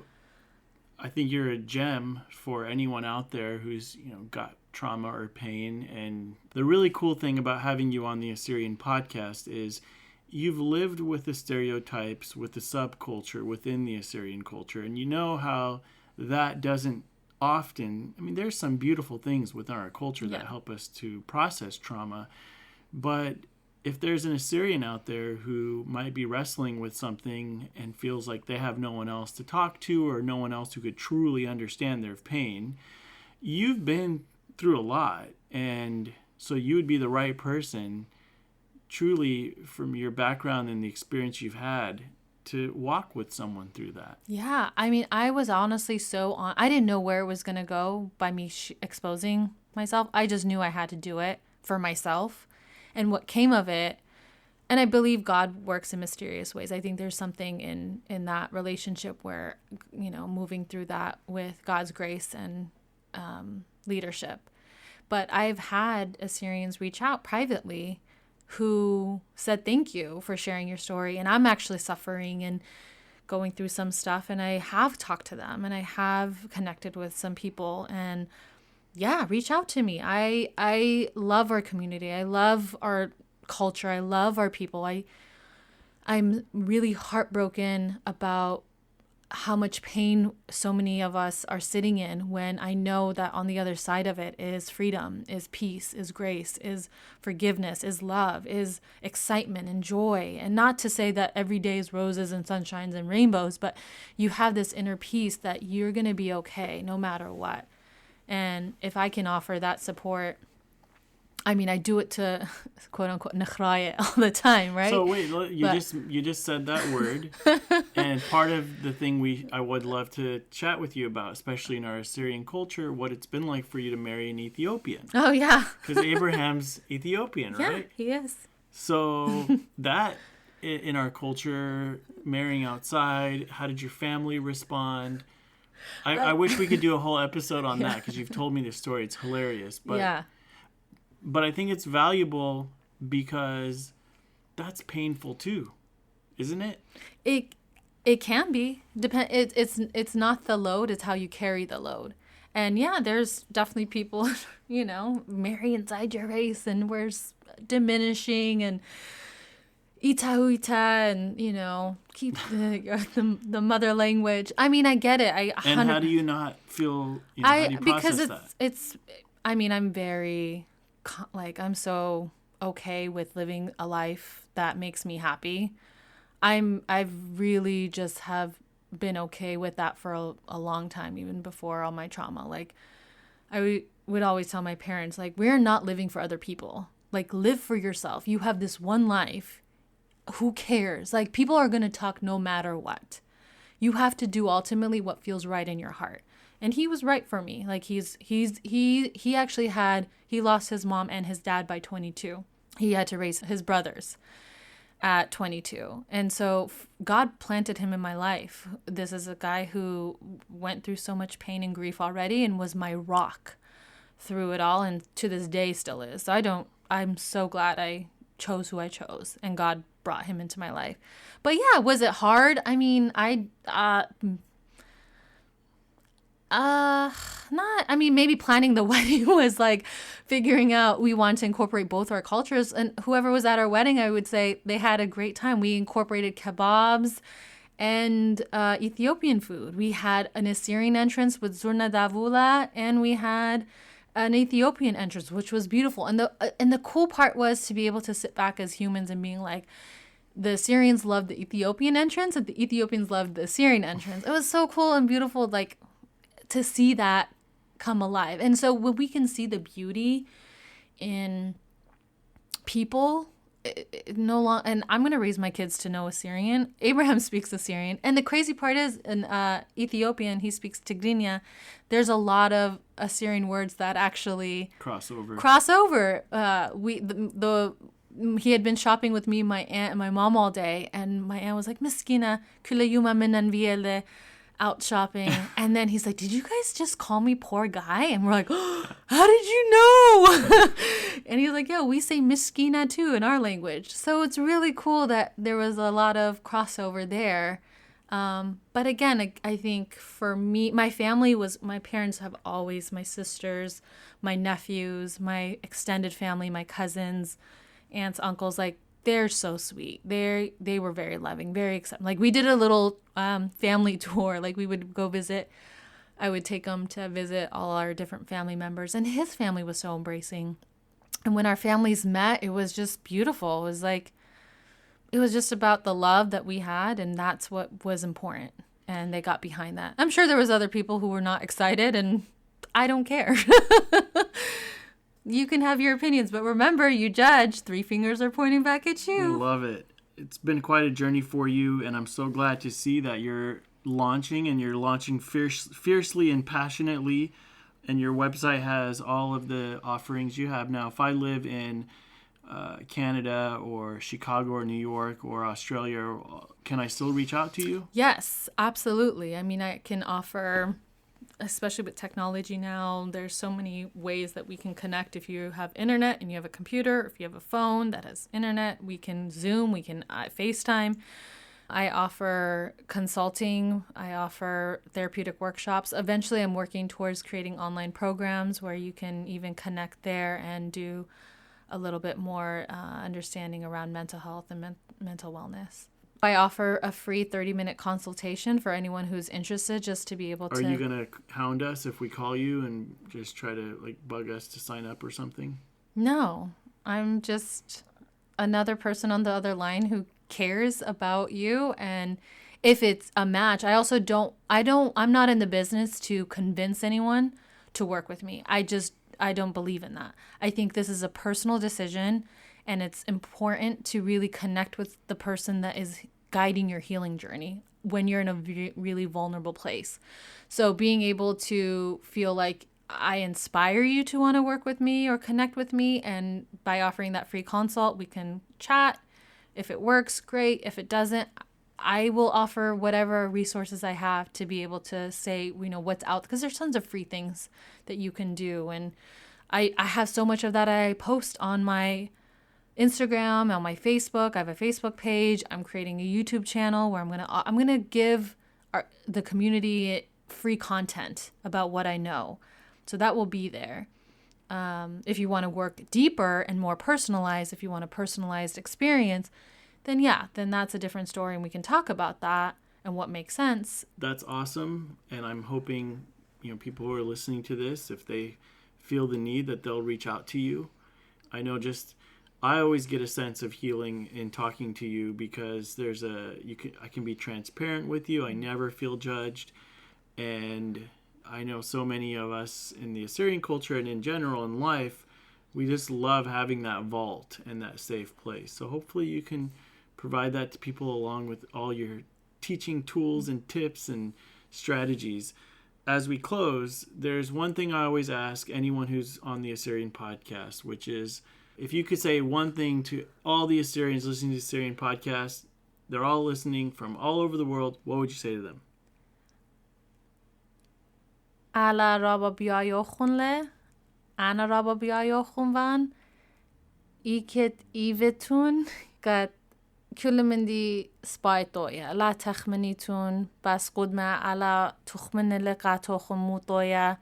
I think you're a gem for anyone out there who's, got trauma or pain. And the really cool thing about having you on the Assyrian podcast is you've lived with the stereotypes, with the subculture within the Assyrian culture, and you know how that doesn't often, there's some beautiful things within our culture that help us to process trauma, but if there's an Assyrian out there who might be wrestling with something and feels like they have no one else to talk to or no one else who could truly understand their pain, you've been through a lot, and so you would be the right person, truly, from your background and the experience you've had, to walk with someone through that. Yeah, I was honestly I didn't know where it was going to go by me exposing myself. I just knew I had to do it for myself. And what came of it, and I believe God works in mysterious ways. I think there's something in that relationship where, moving through that with God's grace and leadership. But I've had Assyrians reach out privately who said, thank you for sharing your story. And I'm actually suffering and going through some stuff. And I have talked to them and I have connected with some people, and reach out to me. I love our community. I love our culture. I love our people. I'm really heartbroken about how much pain so many of us are sitting in, when I know that on the other side of it is freedom, is peace, is grace, is forgiveness, is love, is excitement and joy. And not to say that every day is roses and sunshines and rainbows, but you have this inner peace that you're going to be okay no matter what. And if I can offer that support, I do it to quote unquote nachraya all the time, right? So wait, you just said that word, and part of the thing I would love to chat with you about, especially in our Assyrian culture, what it's been like for you to marry an Ethiopian. Oh yeah, because Abraham's Ethiopian, right? Yeah, he is. So that in our culture, marrying outside, how did your family respond? I wish we could do a whole episode on that, because you've told me this story. It's hilarious, but I think it's valuable because that's painful too, isn't it? It can be. It's not the load, it's how you carry the load. And there's definitely people, marry inside your race, and we're diminishing, and ita uita and, keep the mother language. I mean, I get it. And how do you not feel, how do you process because that? I'm very, I'm so okay with living a life that makes me happy. I've really just have been okay with that for a long time, even before all my trauma. Like, I would always tell my parents, like, we're not living for other people. Like, live for yourself. You have this one life. Who cares? Like, people are going to talk no matter what. You have to do ultimately what feels right in your heart. And he was right for me. Like, he lost his mom and his dad by 22. He had to raise his brothers at 22. And so God planted him in my life. This is a guy who went through so much pain and grief already and was my rock through it all, and to this day still is. So I'm so glad I chose who I chose, and God brought him into my life. But yeah, was it hard? I mean, maybe planning the wedding was like figuring out we want to incorporate both our cultures, and whoever was at our wedding, I would say they had a great time. We incorporated kebabs and Ethiopian food. We had an Assyrian entrance with zurna davula, and we had an Ethiopian entrance, which was beautiful. And the cool part was to be able to sit back as humans and being like, the Assyrians loved the Ethiopian entrance and the Ethiopians loved the Assyrian entrance. It was so cool and beautiful, like, to see that come alive. And so when we can see the beauty in people, and I'm going to raise my kids to know Assyrian. Abraham speaks Assyrian. And the crazy part is, in Ethiopian, he speaks Tigrinya. There's a lot of Assyrian words that actually cross over. He had been shopping with me, my aunt, and my mom all day. And my aunt was like, Miskina, kulayuma minan viele, out shopping. And then he's like, did you guys just call me poor guy? And we're like, oh, how did you know? And he's like, yeah, we say miskina too in our language. So it's really cool that there was a lot of crossover there. But again, I think for me, my parents have always, my sisters, my nephews, my extended family, my cousins, aunts, uncles, like, they're so sweet. They were very loving, very accepting. Like, we did a little family tour. Like, we would go visit. I would take them to visit all our different family members. And his family was so embracing. And when our families met, it was just beautiful. It was just about the love that we had. And that's what was important. And they got behind that. I'm sure there was other people who were not excited. And I don't care. You can have your opinions, but remember, you judge. 3 fingers are pointing back at you. Love it. It's been quite a journey for you, and I'm so glad to see that you're launching fiercely and passionately, and your website has all of the offerings you have now. If I live in Canada or Chicago or New York or Australia, can I still reach out to you? Yes, absolutely. I mean, I can offer, especially with technology now, there's so many ways that we can connect. If you have internet and you have a computer, if you have a phone that has internet, we can Zoom, we can FaceTime. I offer consulting. I offer therapeutic workshops. Eventually, I'm working towards creating online programs where you can even connect there and do a little bit more understanding around mental health and mental wellness. I offer a free 30-minute consultation for anyone who's interested, just to be able to... Are you going to hound us if we call you and just try to bug us to sign up or something? No, I'm just another person on the other line who cares about you. And if it's a match, I'm not in the business to convince anyone to work with me. I don't believe in that. I think this is a personal decision. And it's important to really connect with the person that is guiding your healing journey when you're in a really vulnerable place. So being able to feel like I inspire you to want to work with me or connect with me, and by offering that free consult, we can chat. If it works, great. If it doesn't, I will offer whatever resources I have to be able to say, what's out, because there's tons of free things that you can do. And I have so much of that I post on my Instagram, on my Facebook. I have a Facebook page. I'm creating a YouTube channel where I'm gonna give the community free content about what I know. So that will be there. If you want to work deeper and more personalized, if you want a personalized experience, then that's a different story, and we can talk about that and what makes sense. That's awesome, and I'm hoping, people who are listening to this, if they feel the need, that they'll reach out to you. I know I always get a sense of healing in talking to you because I can be transparent with you. I never feel judged. And I know so many of us in the Assyrian culture and in general in life, we just love having that vault and that safe place. So hopefully you can provide that to people along with all your teaching tools and tips and strategies. As we close, there's one thing I always ask anyone who's on the Assyrian Podcast, which is, if you could say one thing to all the Assyrians listening to the Assyrian Podcast, they're all listening from all over the world, what would you say to them? Ala raba biayokhunle, ana raba biayokhunvan, iket ivetun, kat كلمندي سبايتويا لا تخمنيتون بس قدما على تخمن لقاتوخن موطويا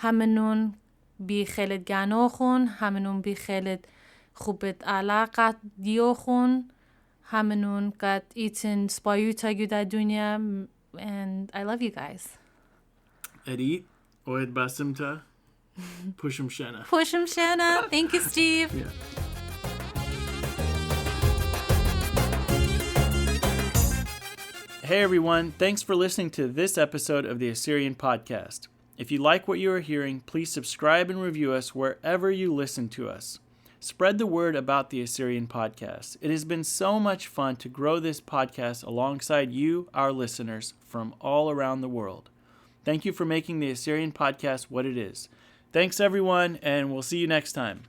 همنون بخلد جانوخن همنون بخلد خوبت علاقات ديوخن همنون قد ايتن سبايوتا جدا دنيا. And I love you guys. Eidit, Oed Basimta, Pushim Shena. Pushim Shena. Thank you, Steve. Yeah. Hey everyone, thanks for listening to this episode of the Assyrian Podcast. If you like what you are hearing, please subscribe and review us wherever you listen to us. Spread the word about the Assyrian Podcast. It has been so much fun to grow this podcast alongside you, our listeners, from all around the world. Thank you for making the Assyrian Podcast what it is. Thanks everyone, and we'll see you next time.